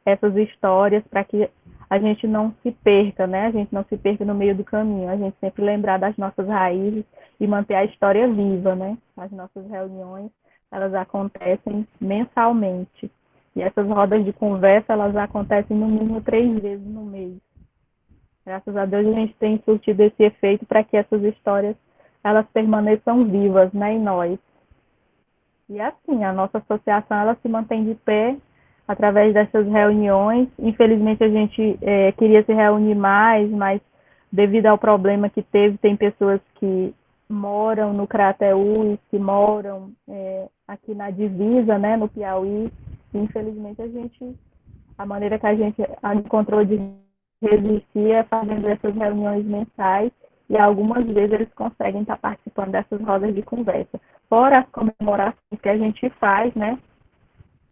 [SPEAKER 5] essas histórias, para que a gente não se perca, né? A gente não se perca no meio do caminho, a gente sempre lembrar das nossas raízes e manter a história viva, né? As nossas reuniões, elas acontecem mensalmente. E essas rodas de conversa, elas acontecem no mínimo 3 vezes no mês. Graças a Deus, a gente tem surtido esse efeito para que essas histórias, elas permaneçam vivas, né, em nós. E assim, a nossa associação, ela se mantém de pé através dessas reuniões. Infelizmente, a gente queria se reunir mais, mas devido ao problema que teve, tem pessoas que moram no Crateús, que moram aqui na divisa, né, no Piauí. infelizmente, a maneira que a gente encontrou de resistir é fazendo essas reuniões mensais, e algumas vezes eles conseguem estar participando dessas rodas de conversa. Fora as comemorações que a gente faz, né?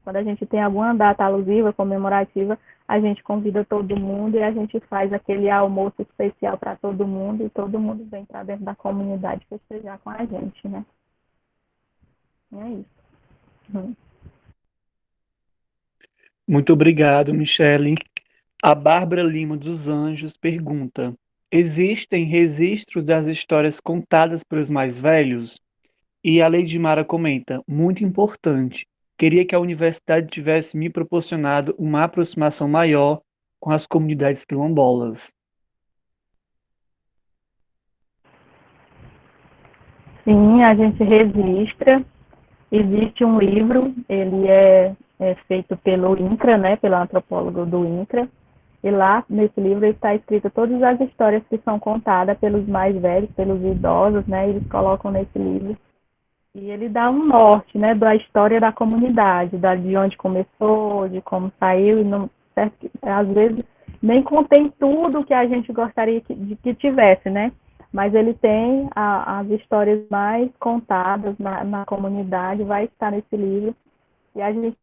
[SPEAKER 5] Quando a gente tem alguma data alusiva, comemorativa, a gente convida todo mundo e a gente faz aquele almoço especial para todo mundo, e todo mundo vem para dentro da comunidade festejar com a gente, né? E é isso.
[SPEAKER 2] Muito obrigado, Michele. A Bárbara Lima dos Anjos pergunta: existem registros das histórias contadas pelos mais velhos? E a Lady Mara comenta: muito importante. Queria que a universidade tivesse me proporcionado uma aproximação maior com as comunidades quilombolas.
[SPEAKER 5] Sim, a gente registra. Existe um livro, ele é feito pelo INCRA, né, pelo antropólogo do INCRA, e lá nesse livro está escrito todas as histórias que são contadas pelos mais velhos, pelos idosos, né, eles colocam nesse livro. E ele dá um norte, né, da história da comunidade, de onde começou, de como saiu, e não, certo, às vezes nem contém tudo que a gente gostaria de que tivesse, né? Mas ele tem as histórias mais contadas na comunidade, vai estar nesse livro. E a gente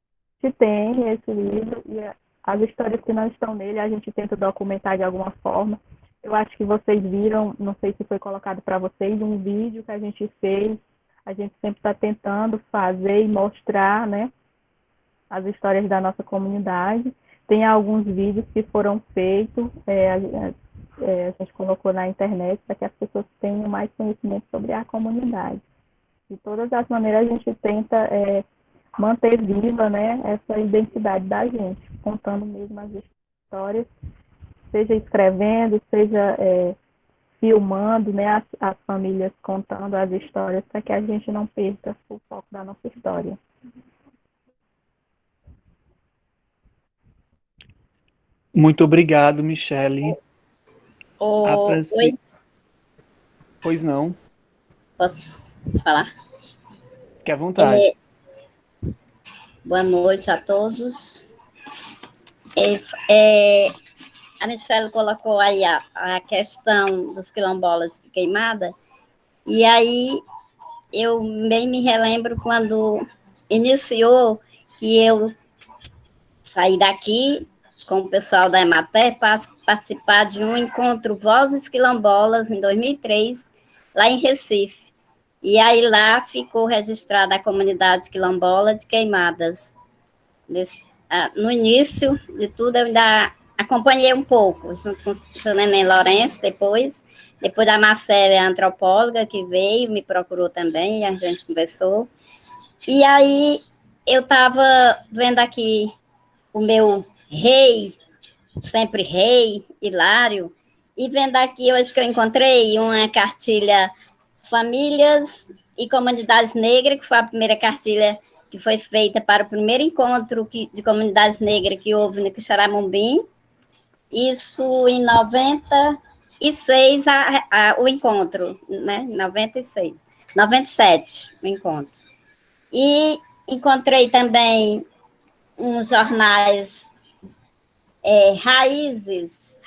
[SPEAKER 5] tem esse livro, e as histórias que não estão nele, a gente tenta documentar de alguma forma. Eu acho que vocês viram, não sei se foi colocado para vocês, um vídeo que a gente fez. A gente sempre está tentando fazer e mostrar, né, as histórias da nossa comunidade. Tem alguns vídeos que foram feitos, a gente colocou na internet para que as pessoas tenham mais conhecimento sobre a comunidade. De todas as maneiras, a gente tenta manter viva, né, essa identidade da gente, contando mesmo as histórias, seja escrevendo, seja filmando, né, as famílias contando as histórias, para que a gente não perca o foco da nossa história.
[SPEAKER 2] Muito obrigado, Michele.
[SPEAKER 4] Oi,
[SPEAKER 2] Pois não,
[SPEAKER 4] posso falar?
[SPEAKER 2] fique à vontade.
[SPEAKER 4] Boa noite a todos. A Michelle colocou aí a questão dos quilombolas de Queimada, e aí eu bem me relembro quando iniciou, que eu saí daqui com o pessoal da Emater para participar de um encontro Vozes Quilombolas em 2003, lá em Recife. E aí lá ficou registrada a comunidade quilombola de Queimadas. No início de tudo, eu ainda acompanhei um pouco, junto com o seu Neném Lourenço, depois da Marcélia, antropóloga, que veio, me procurou também, e a gente conversou. E aí eu estava vendo aqui o meu rei, sempre rei, Hilário, e vendo aqui hoje que eu encontrei uma cartilha Famílias e Comunidades Negras, que foi a primeira cartilha que foi feita para o primeiro encontro de comunidades negras que houve no Quixeramobim. Isso em 96, o encontro, né? 96, 97, o encontro. E encontrei também uns jornais raízes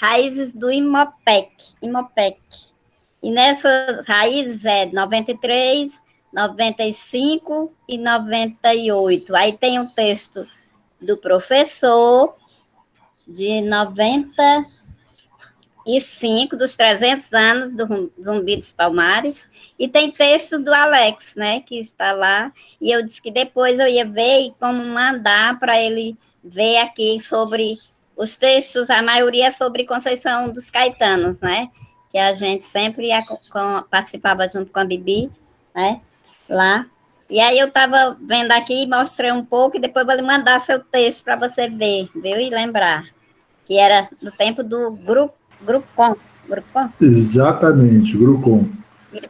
[SPEAKER 4] do Imopec. E nessas raízes 93, 95 e 98. Aí tem um texto do professor de 95, dos 300 anos do Zumbi dos Palmares, e tem texto do Alex, né, que está lá, e eu disse que depois eu ia ver e como mandar para ele ver aqui sobre os textos, a maioria sobre Conceição dos Caetanos, né, que a gente sempre participava junto com a Bibi, né, lá. E aí eu estava vendo aqui, mostrei um pouco, e depois vou lhe mandar seu texto para você ver, viu, e lembrar, que era do tempo do Grupcom.
[SPEAKER 3] Exatamente, Grupcom.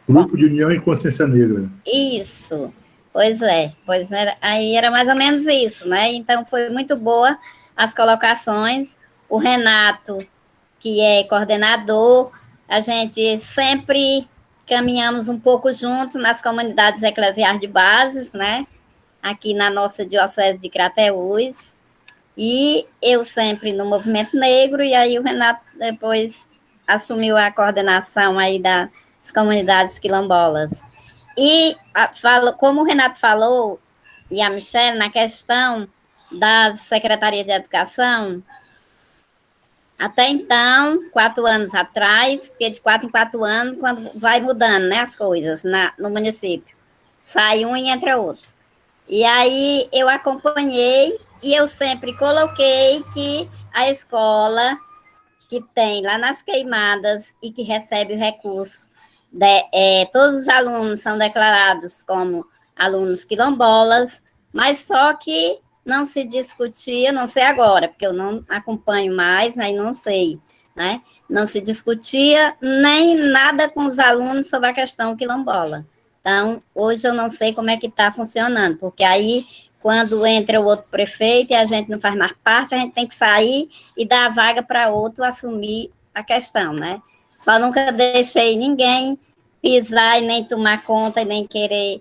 [SPEAKER 3] Grupo de União e Consciência Negra.
[SPEAKER 4] Isso, pois era, aí era mais ou menos isso, né? Então foi muito boa as colocações. O Renato, que é coordenador, a gente sempre caminhamos um pouco juntos nas comunidades eclesiais de bases, né? aqui na nossa Diocese de Crateús, e eu sempre no movimento negro, e aí o Renato depois assumiu a coordenação aí das comunidades quilombolas. E, como o Renato falou, e a Michelle, na questão da Secretaria de Educação, até então, 4 anos atrás, porque de 4 em 4 anos, quando vai mudando, né, as coisas no município, sai um e entra outro. E aí eu acompanhei e eu sempre coloquei que a escola que tem lá nas Queimadas e que recebe o recurso, todos os alunos são declarados como alunos quilombolas, mas só que não se discutia, não sei agora, porque eu não acompanho mais, aí não sei, né? Não se discutia nem nada com os alunos sobre a questão quilombola. Então, hoje eu não sei como é que está funcionando, porque aí, quando entra o outro prefeito e a gente não faz mais parte, a gente tem que sair e dar a vaga para outro assumir a questão, né? Só nunca deixei ninguém pisar e nem tomar conta e nem querer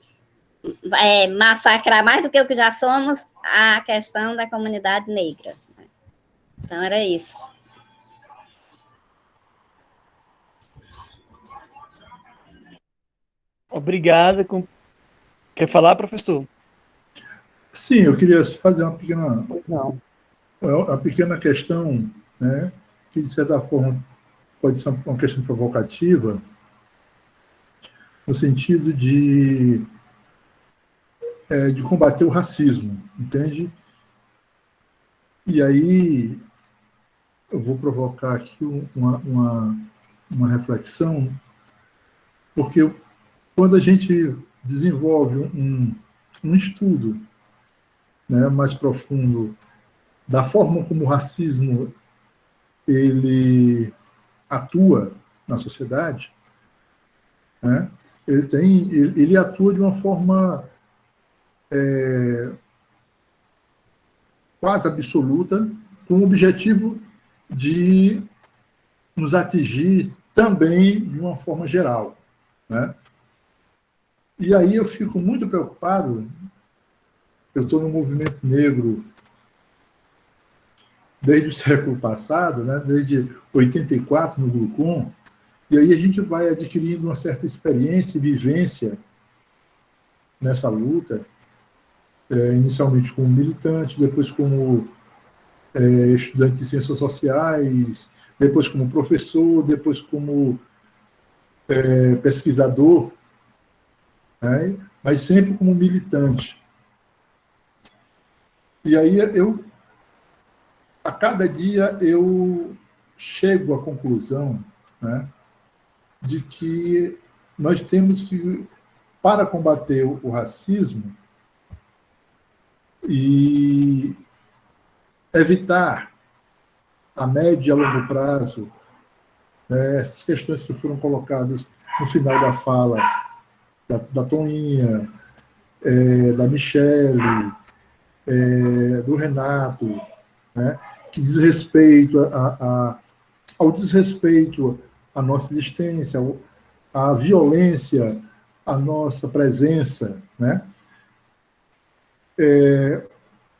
[SPEAKER 4] massacrar mais do que o que já somos a questão da comunidade negra. Então, era isso.
[SPEAKER 2] Obrigada. Quer falar, professor?
[SPEAKER 3] Sim, eu queria fazer uma pequena,
[SPEAKER 2] Não.
[SPEAKER 3] uma pequena questão, né, que, de certa forma, pode ser uma questão provocativa, no sentido de combater o racismo, entende? E aí eu vou provocar aqui uma reflexão, porque quando a gente desenvolve um estudo, né, mais profundo da forma como o racismo ele atua na sociedade, né, ele atua de uma forma quase absoluta, com o objetivo de nos atingir também de uma forma geral, né? E aí eu fico muito preocupado. Eu estou no movimento negro desde o século passado, né? Desde 84 no Grucom, e aí a gente vai adquirindo uma certa experiência e vivência nessa luta, inicialmente como militante, depois como estudante de ciências sociais, depois como professor, depois como pesquisador, né? Mas sempre como militante. E aí a cada dia eu chego à conclusão, né, de que nós temos que, para combater o racismo e evitar a médio e a longo prazo, né, essas questões que foram colocadas no final da fala da Toninha, da Michelle, do Renato, né, que diz respeito ao desrespeito à nossa existência, à violência, à nossa presença, né?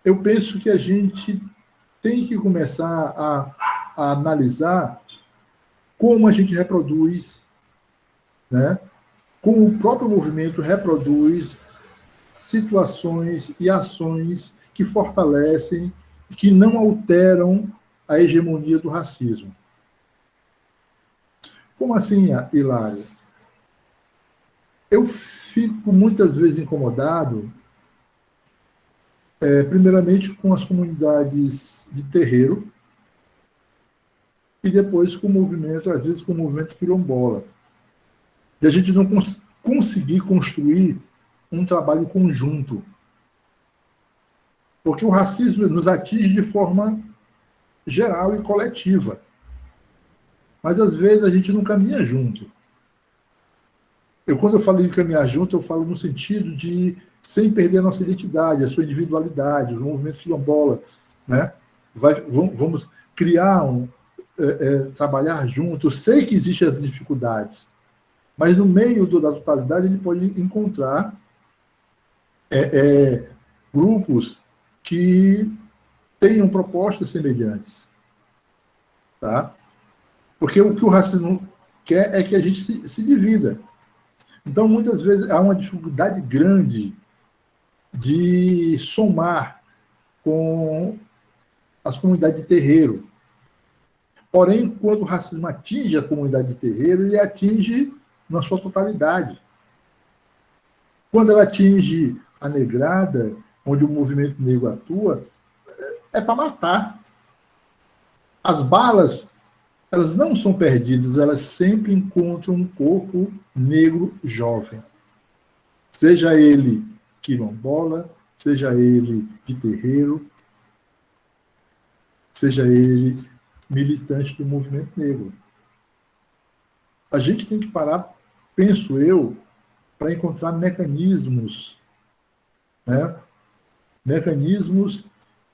[SPEAKER 3] Eu penso que a gente tem que começar a analisar como a gente reproduz, né? Como o próprio movimento reproduz situações e ações que fortalecem e que não alteram a hegemonia do racismo. Como assim, Hilário? Eu fico muitas vezes incomodado, primeiramente com as comunidades de terreiro e depois com o movimento, às vezes com o movimento quilombola. E a gente não conseguir construir um trabalho conjunto. Porque o racismo nos atinge de forma geral e coletiva. Mas, às vezes, a gente não caminha junto. Quando eu falo em caminhar junto, eu falo no sentido de, sem perder a nossa identidade, a sua individualidade, o movimento quilombola, né? Vamos criar trabalhar junto. Eu sei que existem as dificuldades, mas no meio da totalidade ele pode encontrar grupos que tenham propostas semelhantes. Tá? Porque o que o racismo quer é que a gente se divida. Então, muitas vezes, há uma dificuldade grande de somar com as comunidades de terreiro. Porém, quando o racismo atinge a comunidade de terreiro, ele atinge na sua totalidade. Quando ela atinge a negrada, onde o movimento negro atua, é para matar. As balas, elas não são perdidas, elas sempre encontram um corpo negro jovem. Seja ele quilombola, seja ele de terreiro, seja ele militante do movimento negro. A gente tem que parar, penso eu, para encontrar mecanismos, né? Mecanismos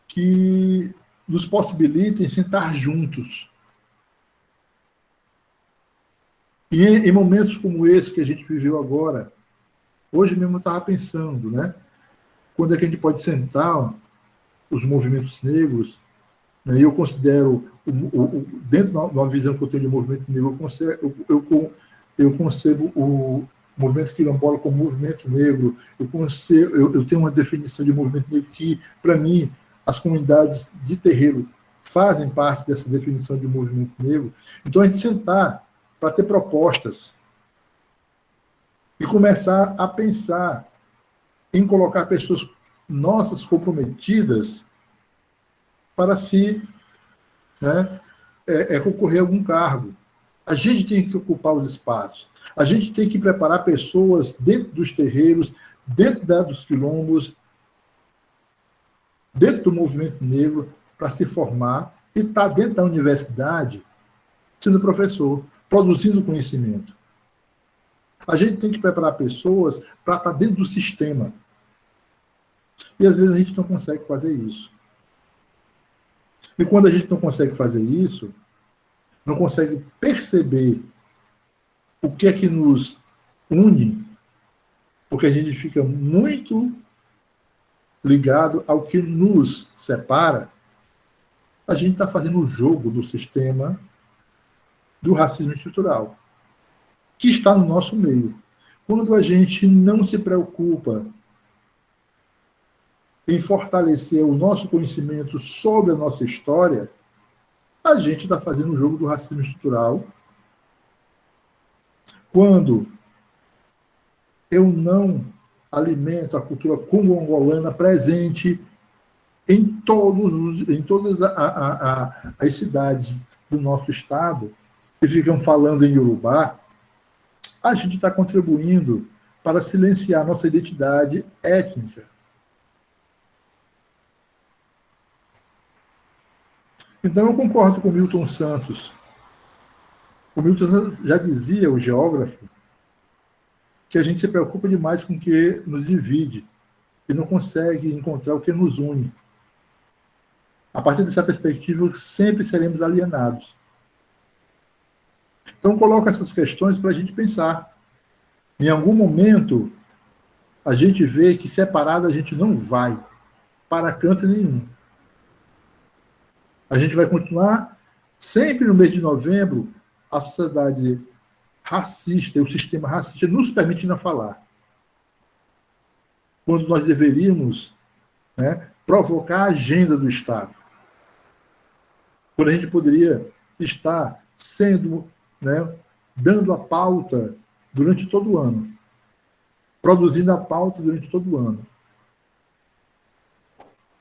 [SPEAKER 3] que nos possibilitem sentar juntos. E em momentos como esse que a gente viveu agora, hoje mesmo eu estava pensando, né? Quando é que a gente pode sentar os movimentos negros, né? E eu considero, dentro de uma visão que eu tenho de movimento negro, eu concebo o movimento quilombola como movimento negro, eu tenho uma definição de movimento negro que, para mim, as comunidades de terreiro fazem parte dessa definição de movimento negro. Então, a gente sentar para ter propostas e começar a pensar em colocar pessoas nossas comprometidas para se, né, concorrer a algum cargo. A gente tem que ocupar os espaços. A gente tem que preparar pessoas dentro dos terreiros, dentro dos quilombos, dentro do movimento negro, para se formar e estar dentro da universidade sendo professor, produzindo conhecimento. A gente tem que preparar pessoas para estar dentro do sistema. E às vezes a gente não consegue fazer isso. E quando a gente não consegue fazer isso, não consegue perceber o que é que nos une, porque a gente fica muito ligado ao que nos separa, a gente está fazendo o jogo do sistema do racismo estrutural, que está no nosso meio. Quando a gente não se preocupa em fortalecer o nosso conhecimento sobre a nossa história, a gente está fazendo o jogo do racismo estrutural. Quando eu não alimento a cultura congo-angolana presente em todas as cidades do nosso estado, e ficam falando em Yorubá, a gente está contribuindo para silenciar nossa identidade étnica. Então, eu concordo com o Milton Santos. O Milton já dizia, o geógrafo, que a gente se preocupa demais com o que nos divide e não consegue encontrar o que nos une. A partir dessa perspectiva, sempre seremos alienados. Então, coloco essas questões para a gente pensar. Em algum momento, a gente vê que separado a gente não vai para canto nenhum. A gente vai continuar sempre no mês de novembro, a sociedade racista, o sistema racista nos permitindo falar. Quando nós deveríamos, né, provocar a agenda do Estado. Quando a gente poderia estar sendo, né, dando a pauta durante todo o ano. Produzindo a pauta durante todo o ano.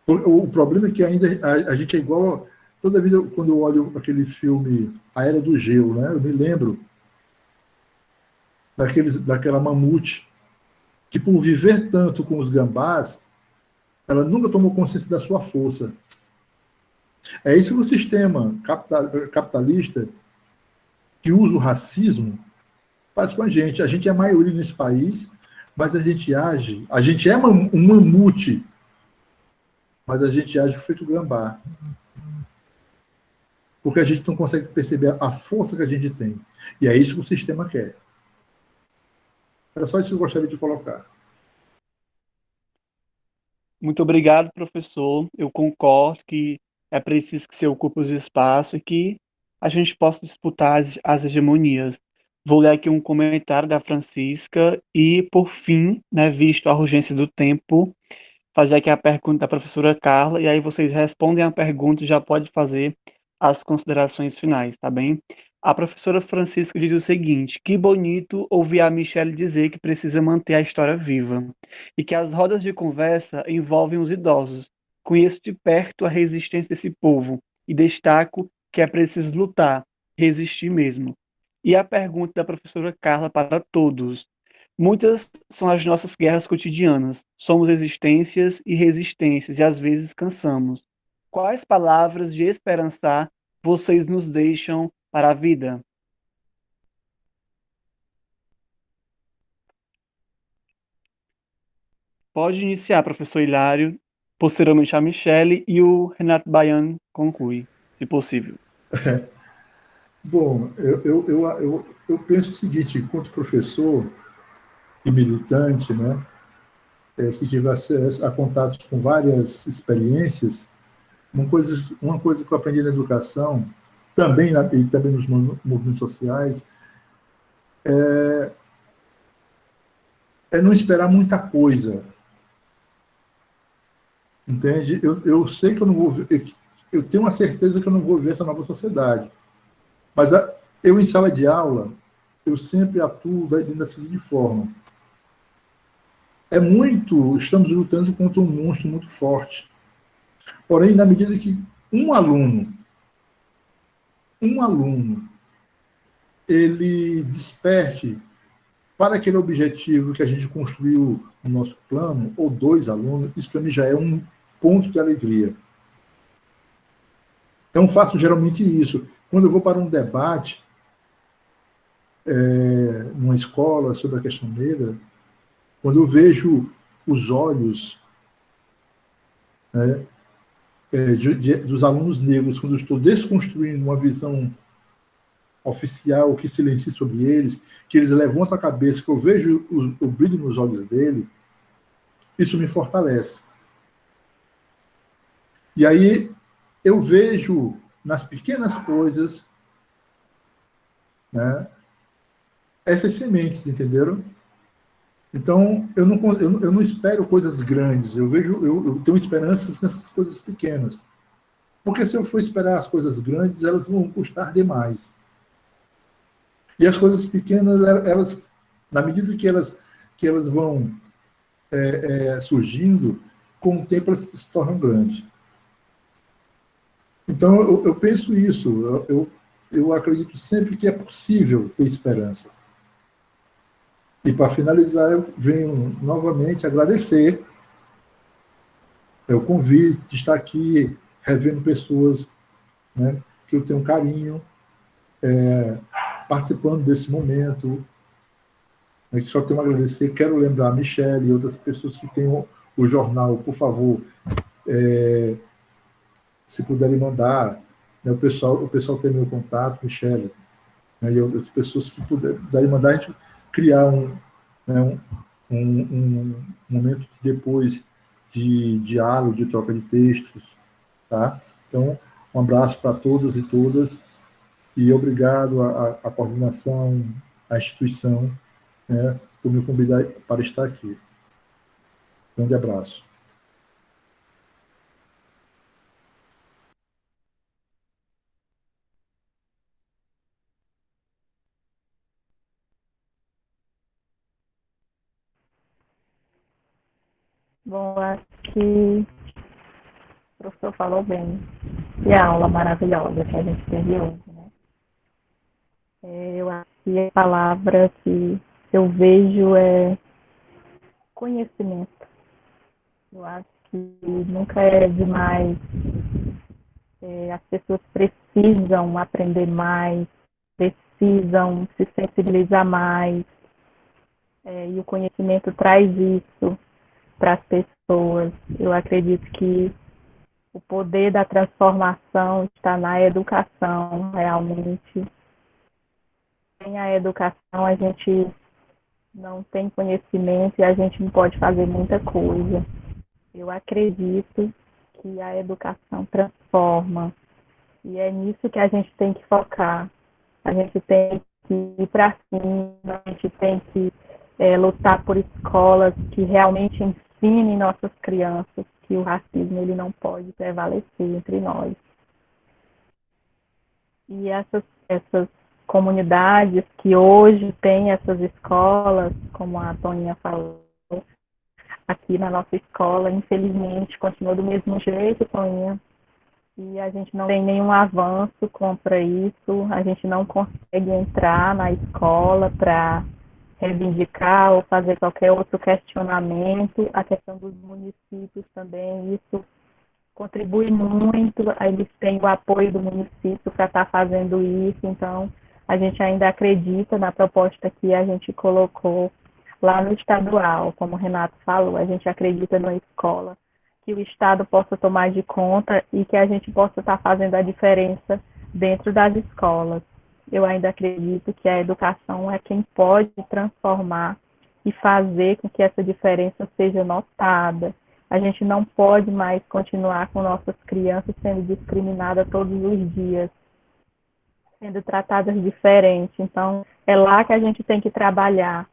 [SPEAKER 3] O problema é que ainda a gente é igual. Toda vida, quando eu olho aquele filme A Era do Gelo, né, eu me lembro daquela mamute que, por viver tanto com os gambás, ela nunca tomou consciência da sua força. É isso que o sistema capitalista, que usa o racismo, faz com a gente. A gente é a maioria nesse país, mas a gente é um mamute, mas a gente age feito gambá. Porque a gente não consegue perceber a força que a gente tem. E é isso que o sistema quer. Era só isso que eu gostaria de colocar.
[SPEAKER 2] Muito obrigado, professor. Eu concordo que é preciso que se ocupe os espaços e que a gente possa disputar as hegemonias. Vou ler aqui um comentário da Francisca e, por fim, né, visto a urgência do tempo, fazer aqui a pergunta da professora Carla, e aí vocês respondem a pergunta e já pode fazer as considerações finais, tá bem? A professora Francisca diz o seguinte: que bonito ouvir a Michelle dizer que precisa manter a história viva e que as rodas de conversa envolvem os idosos. Conheço de perto a resistência desse povo e destaco que é preciso lutar, resistir mesmo. E a pergunta da professora Carla para todos: muitas são as nossas guerras cotidianas. Somos existências e resistências e às vezes cansamos. Quais palavras de esperançar vocês nos deixam para a vida? Pode iniciar, professor Hilário, posteriormente a Michele e o Renato Baiano conclui, se possível.
[SPEAKER 3] Bom, eu penso o seguinte, enquanto professor e militante, né, que tive acesso a contatos com várias experiências, uma coisa que eu aprendi na educação, e também nos movimentos sociais, é não esperar muita coisa, entende? Eu sei que eu não vou eu tenho uma certeza que eu não vou ver essa nova sociedade, mas eu em sala de aula, eu sempre atuo da seguinte forma: estamos lutando contra um monstro muito forte. Porém, na medida que um aluno, ele desperte para aquele objetivo que a gente construiu no nosso plano, ou dois alunos, isso para mim já é um ponto de alegria. Então, faço geralmente isso. Quando eu vou para um debate, numa escola, sobre a questão negra, quando eu vejo os olhos, né, dos alunos negros, quando eu estou desconstruindo uma visão oficial que silencia sobre eles, que eles levantam a cabeça, que eu vejo o brilho nos olhos dele, isso me fortalece. E aí eu vejo nas pequenas coisas, né, essas sementes, entenderam? Então, eu não espero coisas grandes, eu tenho esperanças nessas coisas pequenas. Porque se eu for esperar as coisas grandes, elas vão custar demais. E as coisas pequenas, elas, na medida que elas vão surgindo, com o tempo elas se tornam grandes. Então, eu penso isso, eu acredito sempre que é possível ter esperança. E, para finalizar, eu venho novamente agradecer o convite de estar aqui revendo pessoas, né, que eu tenho carinho, participando desse momento, né, que só tenho a agradecer. Quero lembrar a Michelle e outras pessoas que têm o jornal, por favor, se puderem mandar, né, o pessoal tem meu contato, Michelle, né, e outras pessoas que puderem mandar, a gente criar né, um momento depois de diálogo, de troca de textos, tá? Então, um abraço para todas e todas e obrigado à coordenação, à instituição, né, por me convidar para estar aqui. Grande abraço.
[SPEAKER 5] Bom, acho que o professor falou bem. E a aula maravilhosa que a gente teve hoje, né? Eu acho que a palavra que eu vejo é conhecimento. Eu acho que nunca é demais. As pessoas precisam aprender mais, precisam se sensibilizar mais. E o conhecimento traz isso para as pessoas. Eu acredito que o poder da transformação está na educação, realmente. Sem a educação, a gente não tem conhecimento e a gente não pode fazer muita coisa. Eu acredito que a educação transforma, e é nisso que a gente tem que focar. A gente tem que ir para cima, a gente tem que lutar por escolas que realmente ensinem nossas crianças que o racismo ele não pode prevalecer entre nós. E essas comunidades que hoje têm essas escolas, como a Toninha falou, aqui na nossa escola, infelizmente, continua do mesmo jeito, Toninha, e a gente não tem nenhum avanço contra isso, a gente não consegue entrar na escola para reivindicar ou fazer qualquer outro questionamento. A questão dos municípios também, isso contribui muito, eles têm o apoio do município para estar fazendo isso, então a gente ainda acredita na proposta que a gente colocou lá no estadual, como o Renato falou, a gente acredita na escola, que o Estado possa tomar de conta e que a gente possa estar fazendo a diferença dentro das escolas. Eu ainda acredito que a educação é quem pode transformar e fazer com que essa diferença seja notada. A gente não pode mais continuar com nossas crianças sendo discriminadas todos os dias, sendo tratadas diferente. Então, é lá que a gente tem que trabalhar.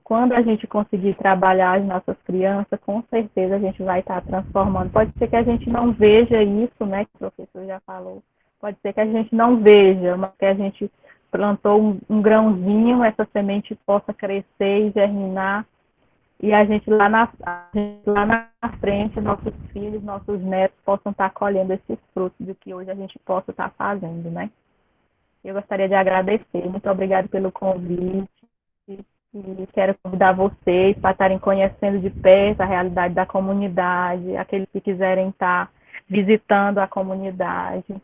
[SPEAKER 5] Quando a gente conseguir trabalhar as nossas crianças, com certeza a gente vai estar transformando. Pode ser que a gente não veja isso, né, que o professor já falou. Pode ser que a gente não veja, mas que a gente plantou um grãozinho, essa semente possa crescer e germinar, e a gente lá na frente, nossos filhos, nossos netos possam estar colhendo esses frutos do que hoje a gente possa estar fazendo, né? Eu gostaria de agradecer. Muito obrigada pelo convite. E quero convidar vocês para estarem conhecendo de perto a realidade da comunidade, aqueles que quiserem estar visitando a comunidade.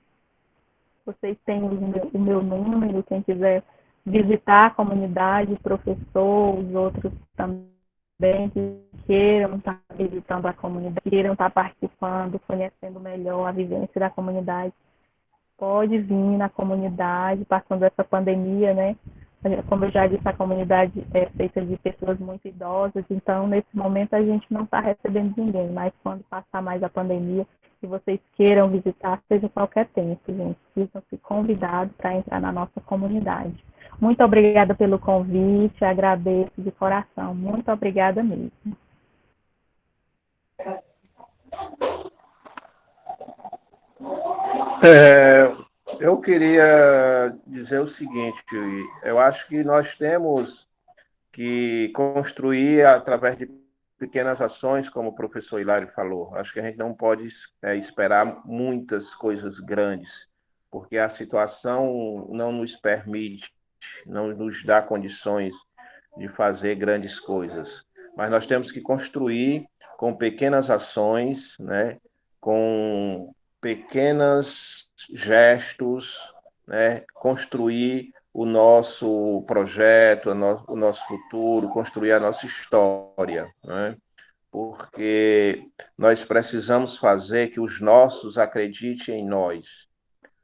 [SPEAKER 5] Vocês têm o meu número, quem quiser visitar a comunidade, professor, os outros também que queiram estar visitando a comunidade, queiram estar participando, conhecendo melhor a vivência da comunidade. Pode vir na comunidade, passando essa pandemia, né? Como eu já disse, a comunidade é feita de pessoas muito idosas, então nesse momento a gente não está recebendo ninguém, mas quando passar mais a pandemia, se vocês queiram visitar, seja qualquer tempo, gente, sintam-se convidados para entrar na nossa comunidade. Muito obrigada pelo convite, agradeço de coração, muito obrigada mesmo.
[SPEAKER 6] Eu queria dizer o seguinte, eu acho que nós temos que construir através de pequenas ações, como o professor Hilário falou. Acho que a gente não pode esperar muitas coisas grandes, porque a situação não nos permite, não nos dá condições de fazer grandes coisas. Mas nós temos que construir com pequenas ações, né? Com pequenos gestos, né? Construir o nosso projeto, o nosso futuro, construir a nossa história, né? Porque nós precisamos fazer que os nossos acreditem em nós.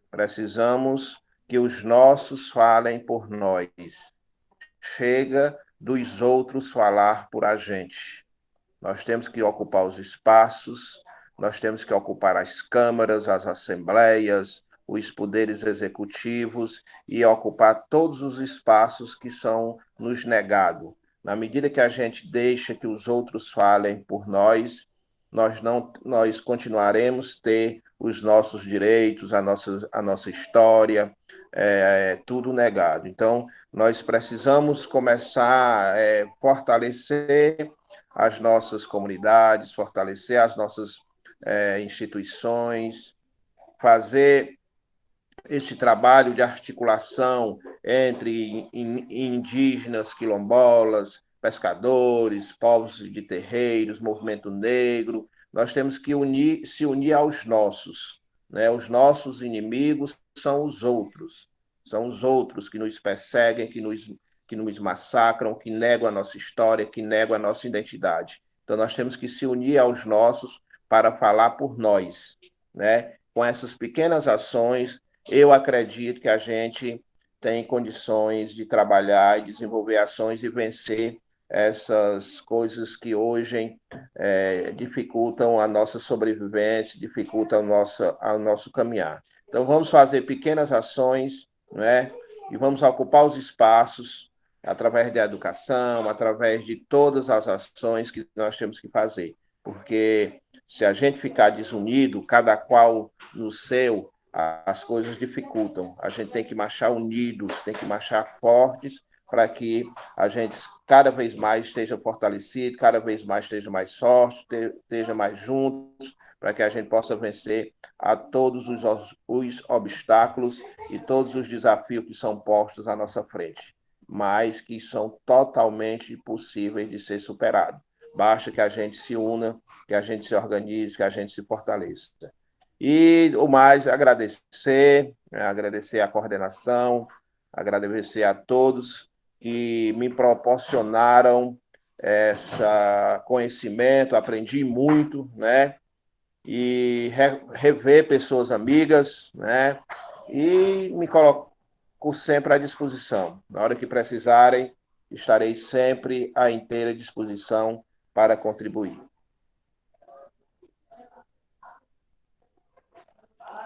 [SPEAKER 6] Precisamos que os nossos falem por nós. Chega dos outros falar por a gente. Nós temos que ocupar os espaços, nós temos que ocupar as câmaras, as assembleias, os poderes executivos e ocupar todos os espaços que são nos negados. Na medida que a gente deixa que os outros falem por nós, nós continuaremos a ter os nossos direitos, a nossa história, tudo negado. Então, nós precisamos começar a fortalecer as nossas comunidades, fortalecer as nossas instituições, fazer esse trabalho de articulação entre indígenas, quilombolas, pescadores, povos de terreiros, movimento negro. Nós temos que se unir aos nossos, né? Os nossos inimigos são os outros que nos perseguem, que nos massacram, que negam a nossa história, que negam a nossa identidade. Então, nós temos que se unir aos nossos para falar por nós, né? Com essas pequenas ações, eu acredito que a gente tem condições de trabalhar e desenvolver ações e vencer essas coisas que hoje dificultam a nossa sobrevivência, dificultam o nosso caminhar. Então, vamos fazer pequenas ações, né? E vamos ocupar os espaços através da educação, através de todas as ações que nós temos que fazer. Porque se a gente ficar desunido, cada qual no seu, as coisas dificultam. A gente tem que marchar unidos, tem que marchar fortes, para que a gente cada vez mais esteja fortalecido, cada vez mais esteja mais forte, esteja mais juntos, para que a gente possa vencer a todos os obstáculos e todos os desafios que são postos à nossa frente, mas que são totalmente possíveis de ser superados. Basta que a gente se una, que a gente se organize, que a gente se fortaleça. E o mais, agradecer a coordenação, agradecer a todos que me proporcionaram esse conhecimento, aprendi muito, né? E rever pessoas amigas, né? E me coloco sempre à disposição. Na hora que precisarem, estarei sempre à inteira disposição para contribuir.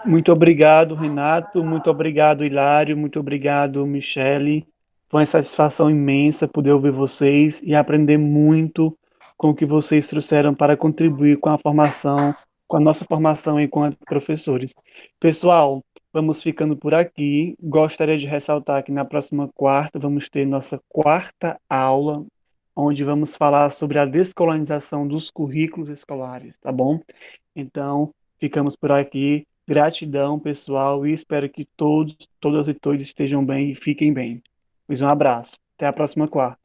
[SPEAKER 2] Muito obrigado, Renato. Muito obrigado, Hilário. Muito obrigado, Michele. Foi uma satisfação imensa poder ouvir vocês e aprender muito com o que vocês trouxeram para contribuir com a formação, com a nossa formação enquanto professores. Pessoal, vamos ficando por aqui. Gostaria de ressaltar que na próxima quarta vamos ter nossa quarta aula, onde vamos falar sobre a descolonização dos currículos escolares, tá bom? Então, ficamos por aqui. Gratidão, pessoal, e espero que todos, todas e todos estejam bem e fiquem bem. Pois um abraço. Até a próxima quarta.